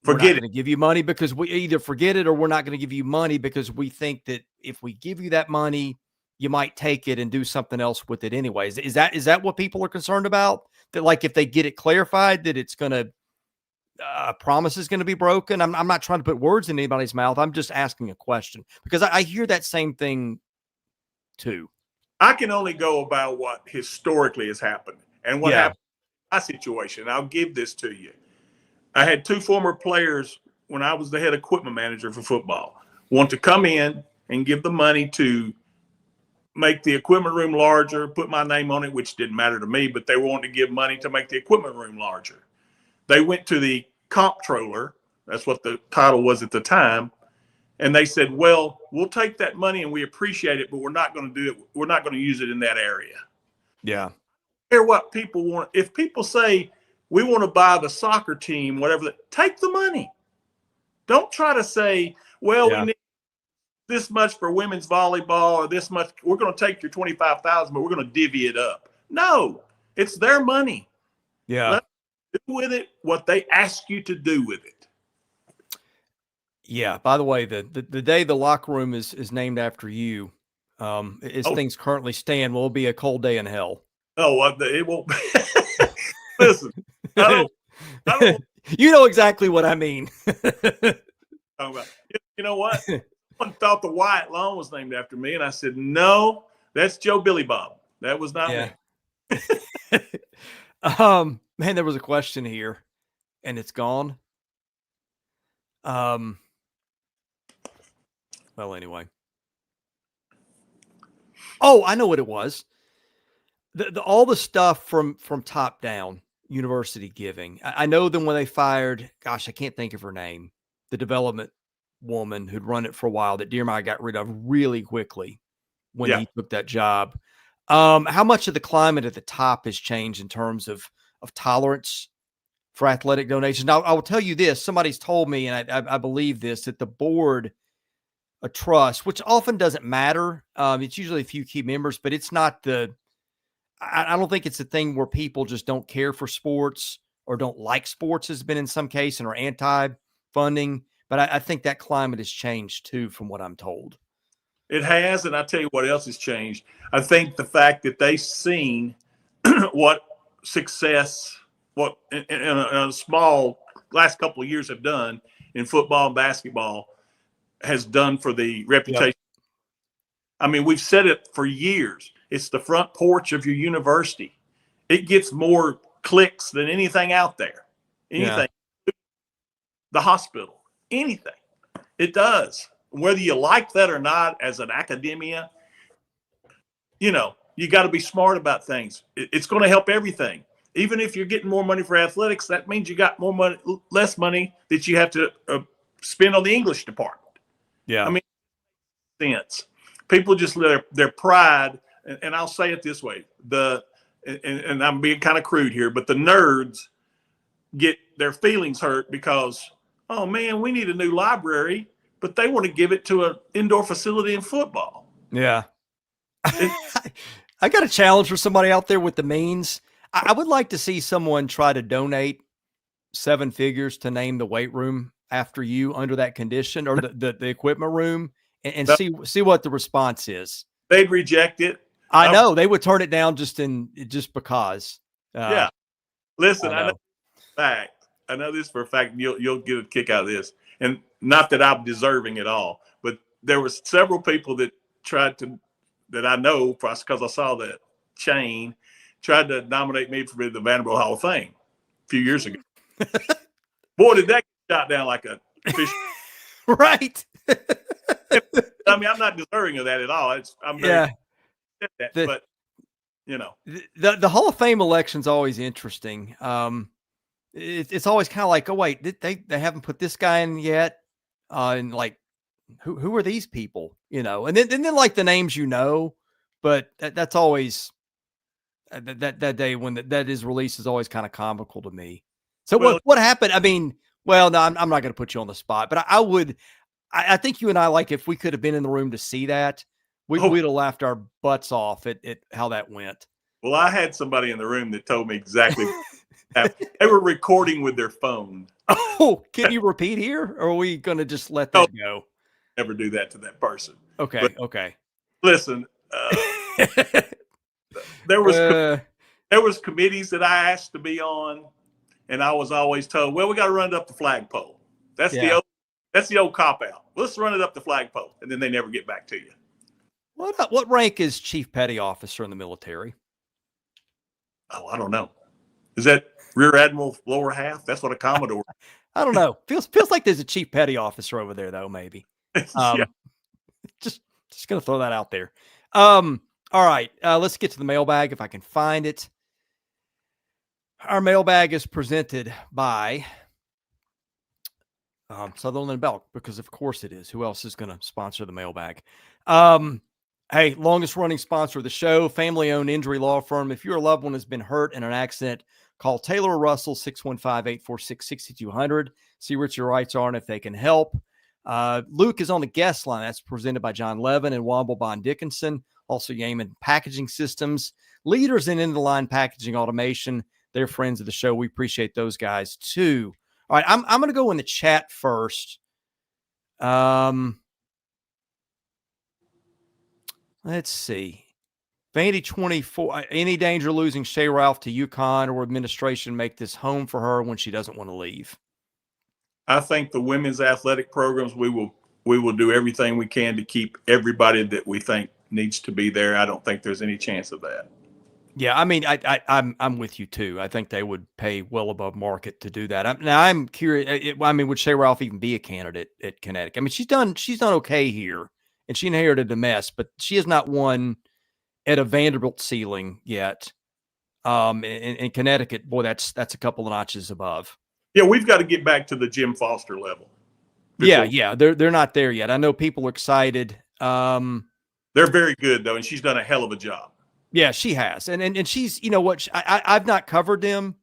Forget going to give you money because we either forget it, or we're not going to give you money because we think that if we give you that money, you might take it and do something else with it anyways. Is that what people are concerned about? That like if they get it clarified that it's going to promise is going to be broken. I'm not trying to put words in anybody's mouth. I'm just asking a question because I hear that same thing too. I can only go about what historically has happened and what happened in my situation. I'll give this to you. I had 2 former players when I was the head equipment manager for football want to come in and give the money to make the equipment room larger, put my name on it, which didn't matter to me, but they wanted to give money to make the equipment room larger. They went to the comptroller, that's what the title was at the time, and they said, well, we'll take that money and we appreciate it, but we're not going to do it. We're not going to use it in that area. Yeah. Hear what people want. If people say, we want to buy the soccer team, whatever, take the money. Don't try to say, well, we need this much for women's volleyball or this much. We're going to take your $25,000, but we're going to divvy it up. No, it's their money. Yeah. Let them do with it what they ask you to do with it. Yeah. By the way, the day the locker room is named after you, as things currently stand, will be a cold day in hell. Oh, it won't. Listen, I don't. You know exactly what I mean. You know what? Someone thought the Wyatt lawn was named after me, and I said, no, that's Joe Billy Bob. That was not me. Man, there was a question here, and it's gone. Well, anyway. Oh, I know what it was. All the stuff from top down, university giving. I know them when they fired, gosh, I can't think of her name, the development woman who'd run it for a while that Dearmeyer got rid of really quickly when he took that job. How much of the climate at the top has changed in terms of tolerance for athletic donations? Now, I will tell you this. Somebody's told me, and I believe this, that the board, a trust, which often doesn't matter. It's usually a few key members, but it's not I don't think it's a thing where people just don't care for sports or don't like sports has been in some case and are anti-funding. But I think that climate has changed too, from what I'm told. It has, and I tell you what else has changed. I think the fact that they've seen what success, what in a small last couple of years have done in football and basketball has done for the reputation. Yep. I mean, we've said it for years. It's the front porch of your university. It gets more clicks than anything out there. Anything. Yeah. The hospital. Anything. It does. Whether you like that or not as an academia, you got to be smart about things. It's going to help everything. Even if you're getting more money for athletics, that means you got more money, less money that you have to spend on the English department. Yeah. I mean, sense. People just let their pride, and I'll say it this way, and I'm being kind of crude here, but the nerds get their feelings hurt because, oh man, we need a new library, but they want to give it to an indoor facility in football. Yeah. I got a challenge for somebody out there with the means. I would like to see someone try to donate 7 figures to name the weight room after you under that condition, or the equipment room, and see what the response is. They'd reject it. I know they would turn it down just because. Yeah. Listen, I know this for a fact. You'll get a kick out of this, and not that I'm deserving at all, but there was several people that that I know because I saw that chain tried to nominate me for the Vanderbilt Hall of Fame a few years ago. Boy, did that get shot down like a fish. Right. I mean, I'm not deserving of that at all. I'm very but the Hall of Fame election's always interesting. It's always kind of like, oh wait, they haven't put this guy in yet, and like, who are these people? And then like the names, but that's always that day when that is released is always kind of comical to me. So what happened? I mean, well, no, I'm not going to put you on the spot, but I think you and I, like, if we could have been in the room to see that, We'd have laughed our butts off at how that went. Well, I had somebody in the room that told me exactly. They were recording with their phone. Oh, can you repeat here? Or are we going to just let that go? Never do that to that person. Okay. Okay. Listen, there was committees that I asked to be on, and I was always told, well, we got to run it up the flagpole. That's the old cop out. Let's run it up the flagpole. And then they never get back to you. What rank is chief petty officer in the military? Oh, I don't know. Is that rear admiral lower half? That's what a Commodore. I don't know. Feels like there's a chief petty officer over there though, maybe. Yeah. Just gonna throw that out there. All right. Let's get to the mailbag if I can find it. Our mailbag is presented by Sutherland & Belk, because of course it is. Who else is going to sponsor the mailbag? Hey, longest running sponsor of the show, family-owned injury law firm. If your loved one has been hurt in an accident, call Taylor or Russell, 615-846-6200. See what your rights are and if they can help. Luke is on the guest line. That's presented by John Levin and Womble Bond Dickinson. Also Yeaman Packaging Systems, leaders in end-of-the-line packaging automation. They're friends of the show. We appreciate those guys too. All right, I'm going to go in the chat first. Let's see. Vandy 24. Any danger losing Shea Ralph to UConn, or administration make this home for her when she doesn't want to leave? I think the women's athletic programs, we will do everything we can to keep everybody that we think needs to be there. I don't think there's any chance of that. Yeah, I mean, I'm with you too. I think they would pay well above market to do that. I'm curious. Would Shea Ralph even be a candidate at Connecticut? I mean, she's done okay here, and she inherited a mess, but she has not won at a Vanderbilt ceiling yet. In Connecticut, boy, that's a couple of notches above. Yeah, we've got to get back to the Jim Foster level. Yeah, they're not there yet. I know people are excited. They're very good though, and she's done a hell of a job. Yeah, she has. And she's, you know what, I've not covered them.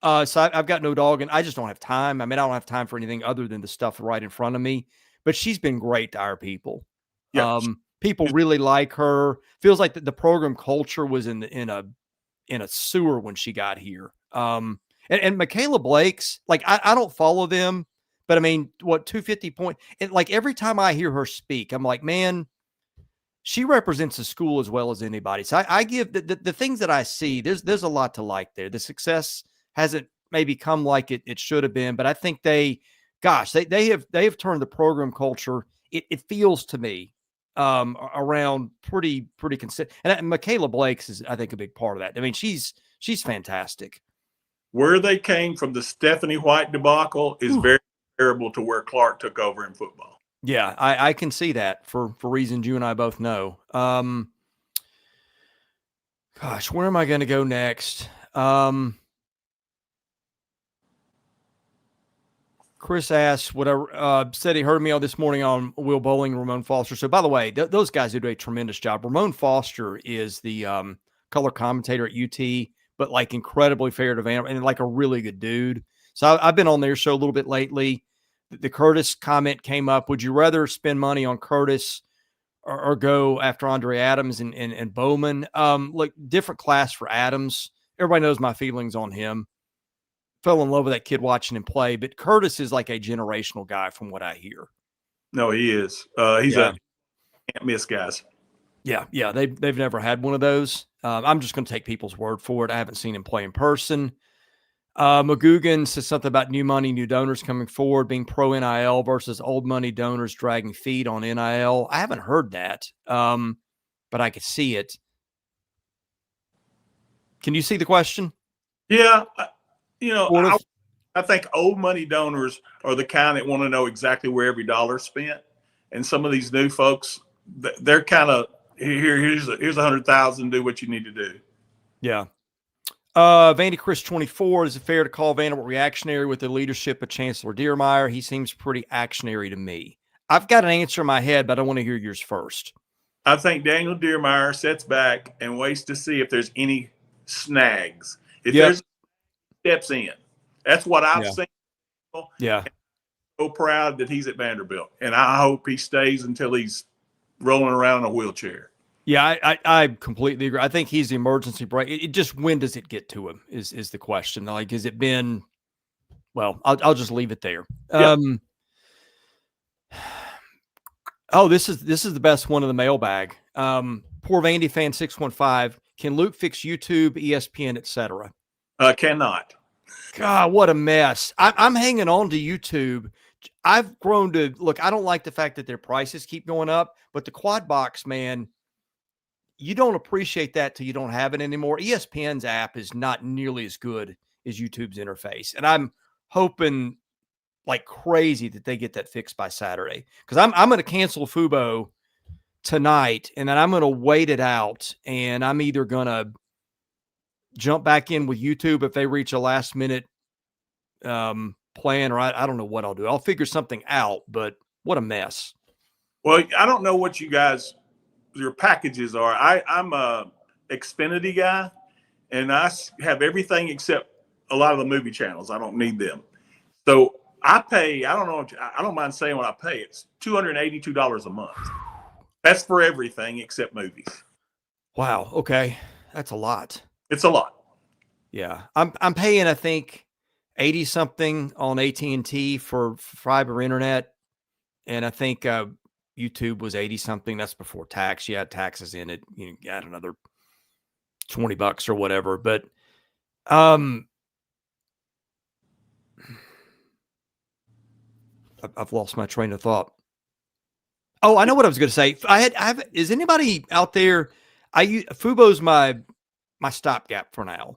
So I've got no dog, and I just don't have time. I mean, I don't have time for anything other than the stuff right in front of me, but she's been great to our people. Yeah. People really like her. Feels like the program culture was in a sewer when she got here. And Michaela Blake's, like, I don't follow them, but I mean, 250 point. And like every time I hear her speak, I'm like, man, she represents the school as well as anybody. So I give the things that I see, there's a lot to like there. The success hasn't maybe come like it should have been, but I think they have turned the program culture. It feels to me around pretty consistent. And Michaela Blake's is, I think, a big part of that. I mean, she's fantastic. Where they came from, the Stephanie White debacle is very comparable to where Clark took over in football. Yeah, I can see that for reasons you and I both know. Gosh, where am I going to go next? Chris asked, said he heard me on this morning on Will Bowling and Ramon Foster. So, by the way, those guys did a tremendous job. Ramon Foster is the color commentator at UT, but like incredibly fair to Vanderbilt and like a really good dude. So I've been on their show a little bit lately. The Curtis comment came up. Would you rather spend money on Curtis or go after Andre Adams and Bowman? Look, different class for Adams. Everybody knows my feelings on him. Fell in love with that kid watching him play, but Curtis is like a generational guy from what I hear. No, he is. He's a can't miss guys. Yeah. They've never had one of those. I'm just going to take people's word for it. I haven't seen him play in person. McGugan says something about new money, new donors coming forward, being pro NIL versus old money donors dragging feet on NIL. I haven't heard that, but I could see it. Can you see the question? Yeah. I think old money donors are the kind that want to know exactly where every dollar is spent. And some of these new folks, they're kind of, here's 100,000, do what you need to do. Yeah. Vandy Chris 24, is it fair to call Vanderbilt reactionary with the leadership of Chancellor Dearmeyer? He seems pretty actionary to me. I've got an answer in my head, but I want to hear yours first. I think Daniel Dearmeyer sits back and waits to see if there's any snags. If there's steps in, that's what I've seen. Yeah. I'm so proud that he's at Vanderbilt, and I hope he stays until he's rolling around in a wheelchair. Yeah, I completely agree. I think he's the emergency brake. It just, when does it get to him is the question. Like, has it been? Well, I'll just leave it there. Yeah. Oh, this is the best one in the mailbag. Poor Vandy fan 615. Can Luke fix YouTube, ESPN, etc.? Cannot. God, what a mess. I'm hanging on to YouTube. I've grown to look. I don't like the fact that their prices keep going up, but the quad box, man, you don't appreciate that till you don't have it anymore. ESPN's app is not nearly as good as YouTube's interface, and I'm hoping like crazy that they get that fixed by Saturday, because I'm going to cancel Fubo tonight, and then I'm going to wait it out, and I'm either going to jump back in with YouTube if they reach a last minute plan, or I don't know what I'll do. I'll figure something out, but what a mess. Well, I don't know what your packages are. I'm a Xfinity guy, and I have everything except a lot of the movie channels. I don't need them. So I pay, I don't mind saying what I pay. It's $282 a month. That's for everything except movies. Wow. Okay. That's a lot. It's a lot. Yeah. I'm paying, I think, 80 something on AT&T for fiber internet. And I think YouTube was 80 something. That's before tax. You had taxes in it. You got another $20 or whatever. But I've lost my train of thought. Oh, I know what I was going to say. Is anybody out there? Fubo's my stopgap for now.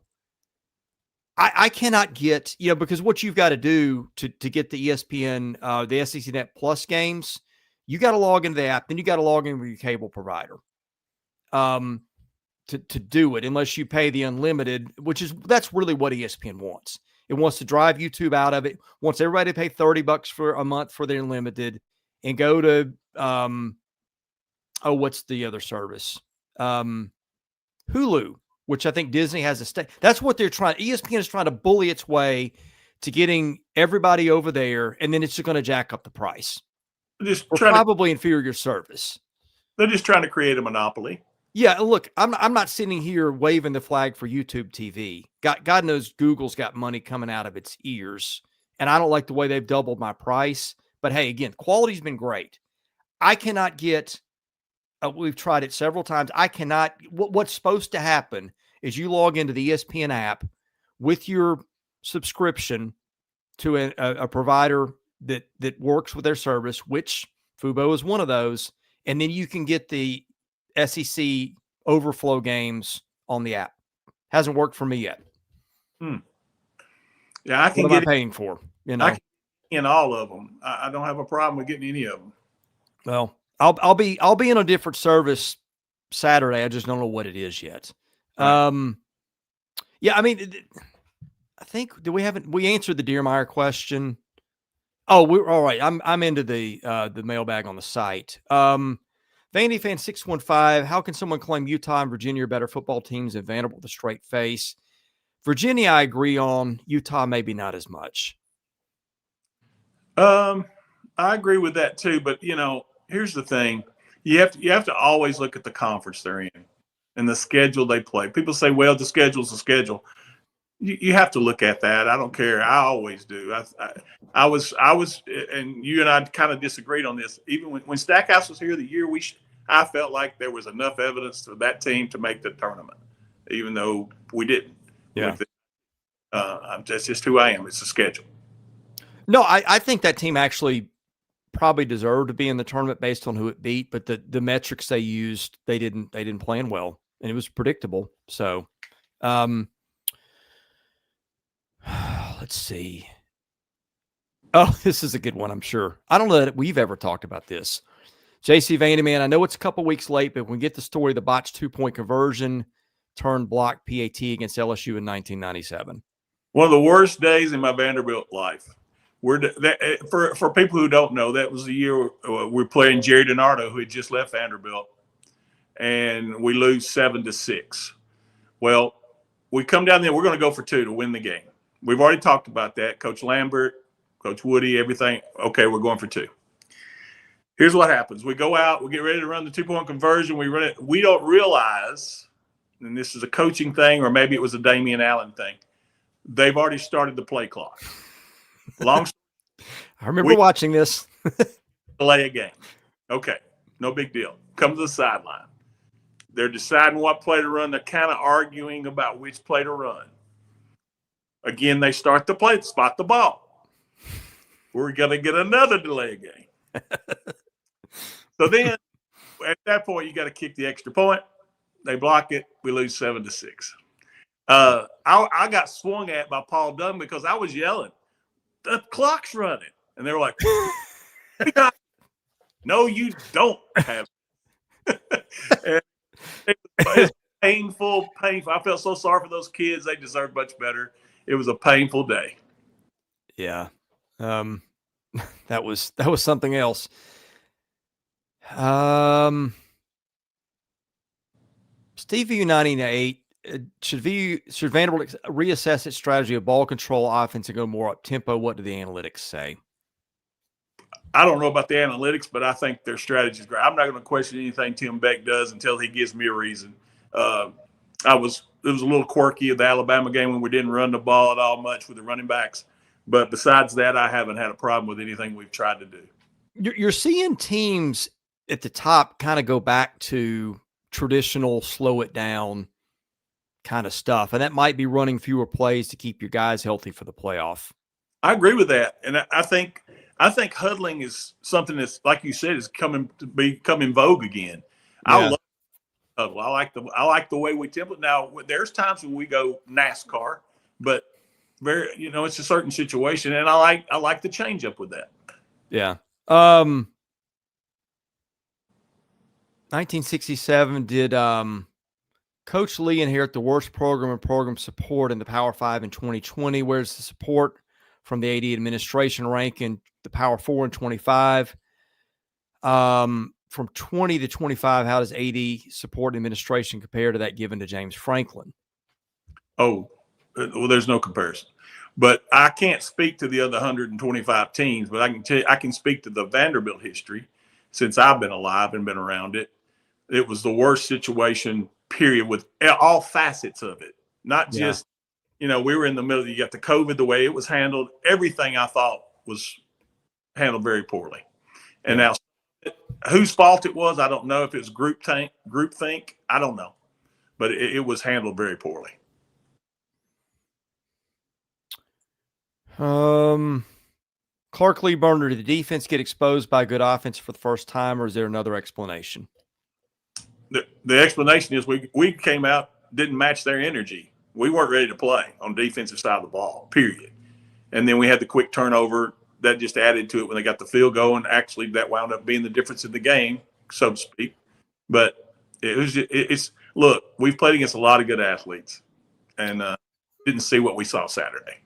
I cannot get, because what you've got to do to get the ESPN, the SEC Net Plus games, you got to log into the app, then you got to log in with your cable provider to do it, unless you pay the unlimited, that's really what ESPN wants. It wants to drive YouTube out of it, wants everybody to pay $30 for a month for their unlimited and go to, what's the other service? Hulu, which I think Disney has a stake. That's what they're trying. ESPN is trying to bully its way to getting everybody over there, and then it's just going to jack up the price. Probably inferior service. They're just trying to create a monopoly. Yeah, look, I'm not sitting here waving the flag for YouTube TV. God knows Google's got money coming out of its ears, and I don't like the way they've doubled my price. But hey, again, quality's been great. I cannot get. We've tried it several times. I cannot. What's supposed to happen is you log into the ESPN app with your subscription to a provider that works with their service, which Fubo is one of those, and then you can get the SEC overflow games on the app. Hasn't worked for me yet. Yeah, I can what am I paying for? I can in all of them. I don't have a problem with getting any of them. Well, I'll be in a different service Saturday. I just don't know what it is yet. Right. Yeah, I mean, I think we answered the Deermeyer question. Oh, we're all right. I'm into the mailbag on the site. Vandy fan 615. How can someone claim Utah and Virginia are better football teams than Vanderbilt with a straight face? Virginia, I agree on. Utah, maybe not as much. I agree with that too. But here's the thing: you have to always look at the conference they're in and the schedule they play. People say, "Well, the schedule's the schedule." You have to look at that. I don't care. I always do. I was, and you and I kind of disagreed on this. Even when Stackhouse was here the year I felt like there was enough evidence for that team to make the tournament, even though we didn't. Yeah. That's just who I am. It's a schedule. No, I think that team actually probably deserved to be in the tournament based on who it beat, but the metrics they used, they didn't plan well, and it was predictable. So, let's see. Oh, this is a good one, I'm sure. I don't know that we've ever talked about this. JC Vanderman, I know it's a couple weeks late, but when we get the story, the botched 2-point conversion turned block PAT against LSU in 1997. One of the worst days in my Vanderbilt life. For people who don't know, that was the year we're playing Jerry DiNardo, who had just left Vanderbilt, and we lose 7-6. Well, we come down there. We're going to go for 2 to win the game. We've already talked about that. Coach Lambert, Coach Woody, everything. Okay, we're going for 2. Here's what happens. We go out, we get ready to run the 2-point conversion. We run it. We don't realize, and this is a coaching thing, or maybe it was a Damian Allen thing, they've already started the play clock. I remember watching this. Delay a game. Okay, no big deal. Come to the sideline. They're deciding what play to run. They're kind of arguing about which play to run. Again, they start the play, spot the ball. We're going to get another delay game. So then, at that point, you got to kick the extra point. They block it. We lose 7-6. I got swung at by Paul Dunn because I was yelling, "The clock's running," and they were like, "No, you don't have." It was painful. I felt so sorry for those kids. They deserved much better. It was a painful day. Yeah, that was something else. Steve U98, should Vanderbilt reassess its strategy of ball control offense and go more up tempo? What do the analytics say? I don't know about the analytics, but I think their strategy is great. I'm not going to question anything Tim Beck does until he gives me a reason. It was a little quirky at the Alabama game when we didn't run the ball at all much with the running backs. But besides that, I haven't had a problem with anything we've tried to do. You're seeing teams at the top kind of go back to traditional slow it down kind of stuff. And that might be running fewer plays to keep your guys healthy for the playoff. I agree with that. And I think huddling is something that's, like you said, is become in vogue again. Yeah. I love huddle. I like the way we template. Now, there's times when we go NASCAR, but it's a certain situation, and I like the change up with that. Yeah. 1967, did Coach Lee inherit the worst program and program support in the Power 5 in 2020? Where's the support from the AD administration rank in the Power 4 in 25? From 20 to 25, how does AD support administration compare to that given to James Franklin? Oh, well, there's no comparison. But I can't speak to the other 125 teams, but I can speak to the Vanderbilt history since I've been alive and been around it. It was the worst situation, period, with all facets of it. Not just, we were in the middle. You got the COVID, the way it was handled. Everything I thought was handled very poorly. And now, whose fault it was, I don't know. If it was groupthink, I don't know. But it was handled very poorly. Clark Lee Burner, did the defense get exposed by good offense for the first time, or is there another explanation? The explanation is we came out, didn't match their energy. We weren't ready to play on the defensive side of the ball, period. And then we had the quick turnover that just added to it when they got the field goal, and actually that wound up being the difference in the game, so to speak. But look, we've played against a lot of good athletes, and didn't see what we saw Saturday.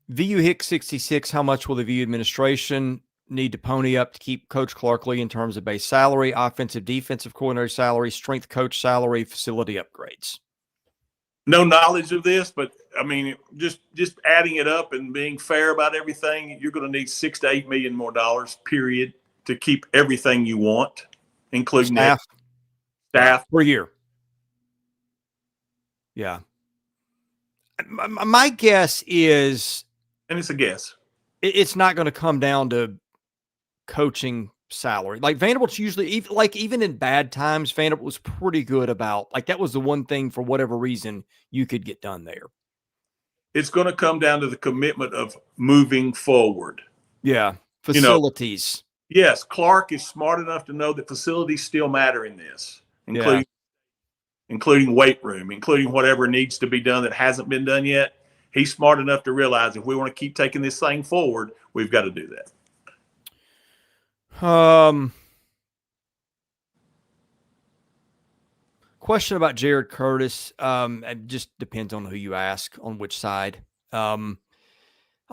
VU Hicks 66, how much will the VU administration need to pony up to keep Coach Clark Lee in terms of base salary, offensive, defensive coordinator salary, strength coach salary, facility upgrades? No knowledge of this, but I mean, just adding it up and being fair about everything, you're going to need $6 to $8 million more, period, to keep everything you want, including staff per year. Yeah. My guess is, and it's a guess, it's not going to come down to coaching salary. Like Vanderbilt's usually, even in bad times, Vanderbilt was pretty good about, that was the one thing for whatever reason you could get done there. It's going to come down to the commitment of moving forward. Yeah. Facilities. Yes. Clark is smart enough to know that facilities still matter in this, including weight room, including whatever needs to be done that hasn't been done yet. He's smart enough to realize if we want to keep taking this thing forward, we've got to do that. Question about Jared Curtis. It just depends on who you ask, on which side. I'll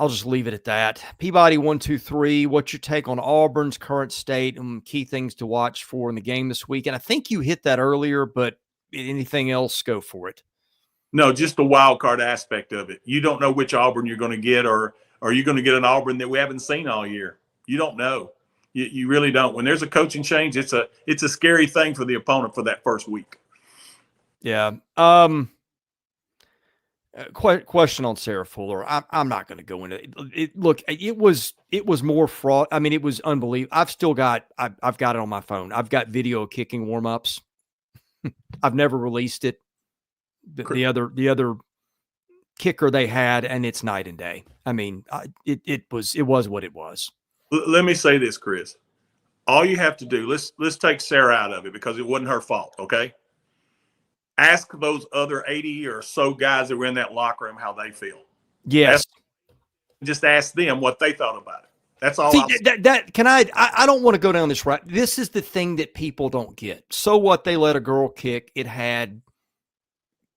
just leave it at that. Peabody 123. What's your take on Auburn's current state and key things to watch for in the game this week? And I think you hit that earlier, but anything else, go for it. No, just the wild card aspect of it. You don't know which Auburn you're going to get, or are you going to get an Auburn that we haven't seen all year? You don't know. You really don't. When there's a coaching change, it's a scary thing for the opponent for that first week. Yeah. Question on Sarah Fuller. I'm not going to go into it. Look, it was more fraud. I mean, it was unbelievable. I've got it on my phone. I've got video of kicking warmups. I've never released it. The other kicker they had, and it's night and day. I mean, it was what it was. Let me say this, Chris. All you have to do, let's take Sarah out of it because it wasn't her fault, okay? Ask those other 80 or so guys that were in that locker room how they feel. Yes. Just ask them what they thought about it. That's all. See, I don't want to go down this route. This is the thing that people don't get. So what, they let a girl kick. It had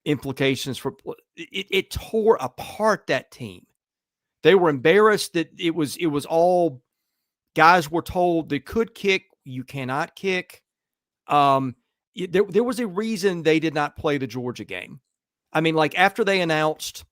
implications for it tore apart that team. They were embarrassed that it was all guys were told they could kick, you cannot kick. There was a reason they did not play the Georgia game. I mean, like after they announced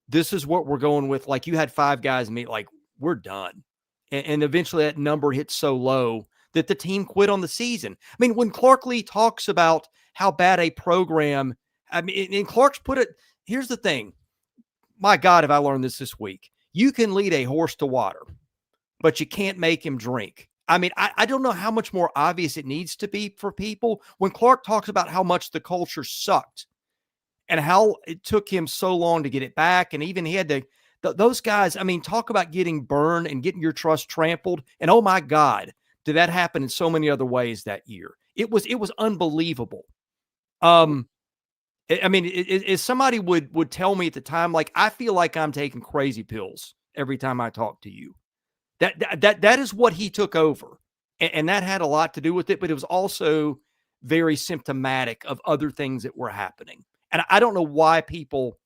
this is what we're going with, like you had 5 guys meet, like we're done. And eventually that number hit so low that the team quit on the season. I mean, when Clark Lee talks about how bad a program, I mean, and Clark's put it, here's the thing. My God, have I learned this week. You can lead a horse to water, but you can't make him drink. I mean, I don't know how much more obvious it needs to be for people when Clark talks about how much the culture sucked and how it took him so long to get it back. And even he had to, those guys, I mean, talk about getting burned and getting your trust trampled. And oh my God, did that happen in so many other ways that year? It was unbelievable. I mean, if somebody would tell me at the time, like, I feel like I'm taking crazy pills every time I talk to you. That is what he took over. And that had a lot to do with it, but it was also very symptomatic of other things that were happening. And I don't know why people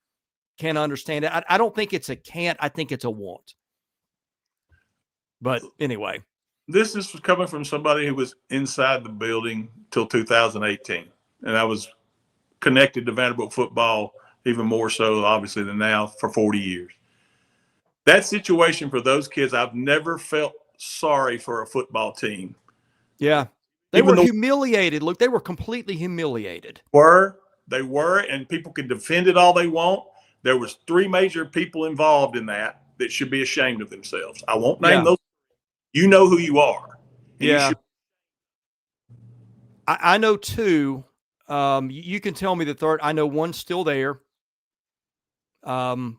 can't understand it. I don't think it's a can't. I think it's a want. But anyway. This is coming from somebody who was inside the building till 2018. And I was connected to Vanderbilt football even more so, obviously, than now for 40 years. That situation for those kids, I've never felt sorry for a football team. Yeah. They were humiliated. Look, they were completely humiliated. They were, and people can defend it all they want. There was 3 major people involved in that should be ashamed of themselves. I won't name those. You know who you are. Yeah. I know 2. You can tell me the third. I know one's still there. One.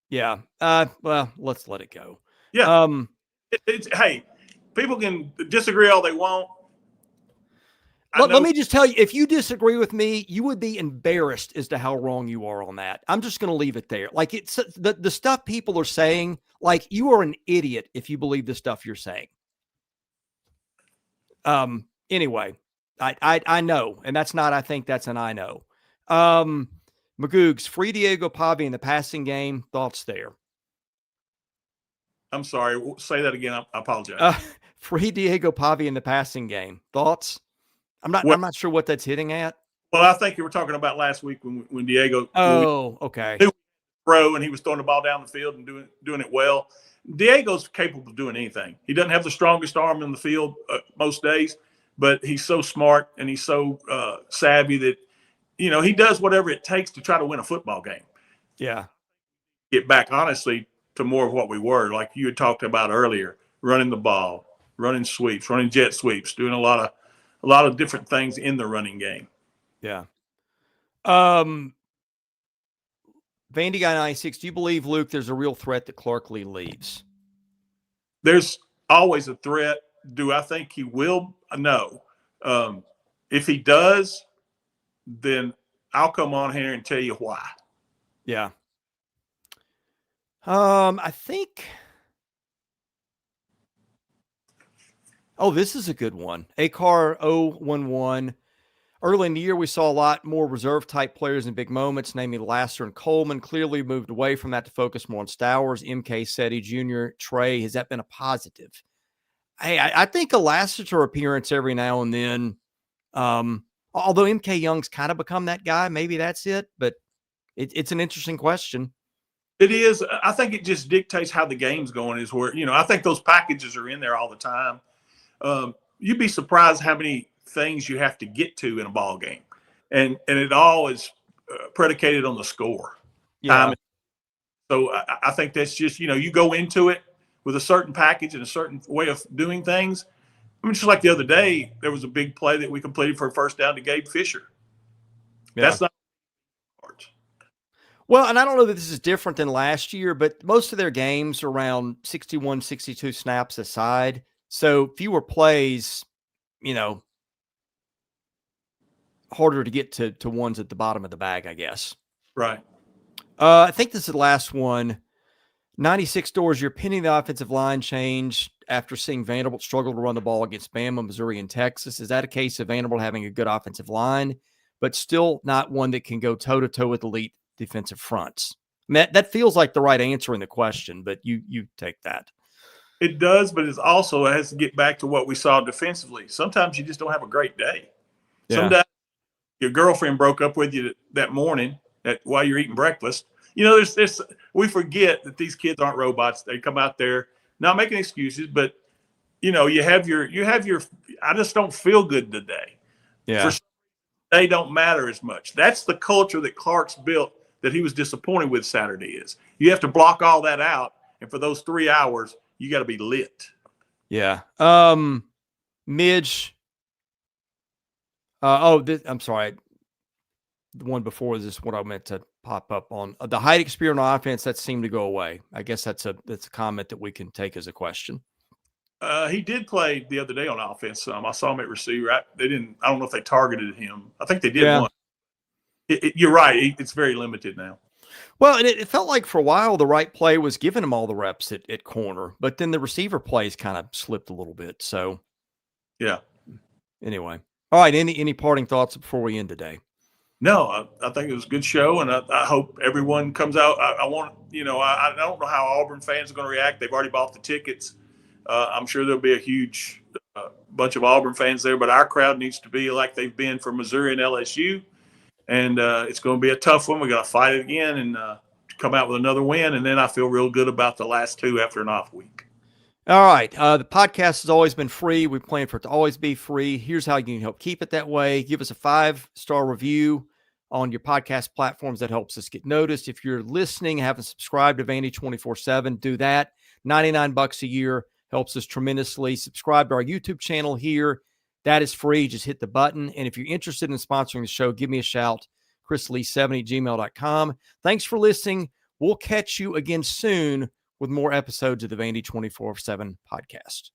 Yeah. Well, let's let it go. Yeah. Hey, people can disagree all they want. Let me just tell you, if you disagree with me, you would be embarrassed as to how wrong you are on that. I'm just going to leave it there. Like, it's the stuff people are saying, like, you are an idiot if you believe the stuff you're saying. Anyway, I know, and that's not, I think that's an I know. Magoogs, free Diego Pavia in the passing game. Thoughts there? I'm sorry. Say that again. I apologize. Free Diego Pavia in the passing game. Thoughts? I'm not sure what that's hitting at. Well, I think you were talking about last week when Diego. Okay. Throw and he was throwing the ball down the field and doing it well. Diego's capable of doing anything. He doesn't have the strongest arm in the field most days, but he's so smart and he's so savvy that, you know, he does whatever it takes to try to win a football game. Yeah. Get back, honestly, to more of what we were, like you had talked about earlier, running the ball, running sweeps, running jet sweeps, doing a lot of different things in the running game. Yeah. Vandy Guy 96, do you believe, Luke, there's a real threat that Clark Lee leaves? There's always a threat. Do I think he will? No. If he does, then I'll come on here and tell you why. Yeah. I think. Oh, this is a good one. ACAR 011. Early in the year, we saw a lot more reserve-type players in big moments, namely Lasser and Coleman. Clearly moved away from that to focus more on Stowers, MK, Setti Jr., Trey. Has that been a positive? Hey, I think a Lassiter appearance every now and then, although MK Young's kind of become that guy, maybe that's it, but it's an interesting question. It is. I think it just dictates how the game's going. Is where I think those packages are in there all the time. You'd be surprised how many things you have to get to in a ball game, and it all is predicated on the score. Yeah. So I think that's just you go into it with a certain package and a certain way of doing things. I mean, just like the other day, there was a big play that we completed for a first down to Gabe Fisher. Yeah. That's not. Well, and I don't know that this is different than last year, but most of their games are around 61, 62 snaps aside. So fewer plays, harder to get to ones at the bottom of the bag, I guess. Right. I think this is the last one. 96 Doors, your opinion of the offensive line change after seeing Vanderbilt struggle to run the ball against Bama, Missouri, and Texas. Is that a case of Vanderbilt having a good offensive line, but still not one that can go toe-to-toe with elite defensive fronts? I mean, that feels like the right answer in the question, but you take that. It does, but it also has to get back to what we saw defensively. Sometimes you just don't have a great day. Yeah. Sometimes your girlfriend broke up with you that morning while you're eating breakfast. We forget that these kids aren't robots. They come out there not making excuses, but you have your I just don't feel good today. Yeah. They don't matter as much. That's the culture that Clark's built that he was disappointed with Saturday is. You have to block all that out, and for those 3 hours, you got to be lit. Yeah. Midge. I'm sorry. The one before this is what I meant to pop up on. The height experience on offense, that seemed to go away. I guess that's a comment that we can take as a question. He did play the other day on offense. I saw him at receiver. I don't know if they targeted him. I think they did one. You're right. It's very limited now. Well, and it felt like for a while the right play was giving him all the reps at corner, but then the receiver plays kind of slipped a little bit. So, yeah. Anyway, all right. Any parting thoughts before we end today? No, I think it was a good show, and I hope everyone comes out. I don't know how Auburn fans are going to react. They've already bought the tickets. I'm sure there'll be a huge bunch of Auburn fans there, but our crowd needs to be like they've been for Missouri and LSU. And it's going to be a tough one. We got to fight it again and come out with another win. And then I feel real good about the last two after an off week. All right. The podcast has always been free. We plan for it to always be free. Here's how you can help keep it that way. Give us a 5-star review on your podcast platforms. That helps us get noticed. If you're listening, haven't subscribed to Vandy 24/7, do that. $99 a year helps us tremendously. Subscribe to our YouTube channel here. That is free. Just hit the button. And if you're interested in sponsoring the show, give me a shout. chrislee70@gmail.com. Thanks for listening. We'll catch you again soon with more episodes of the Vandy 24/7 podcast.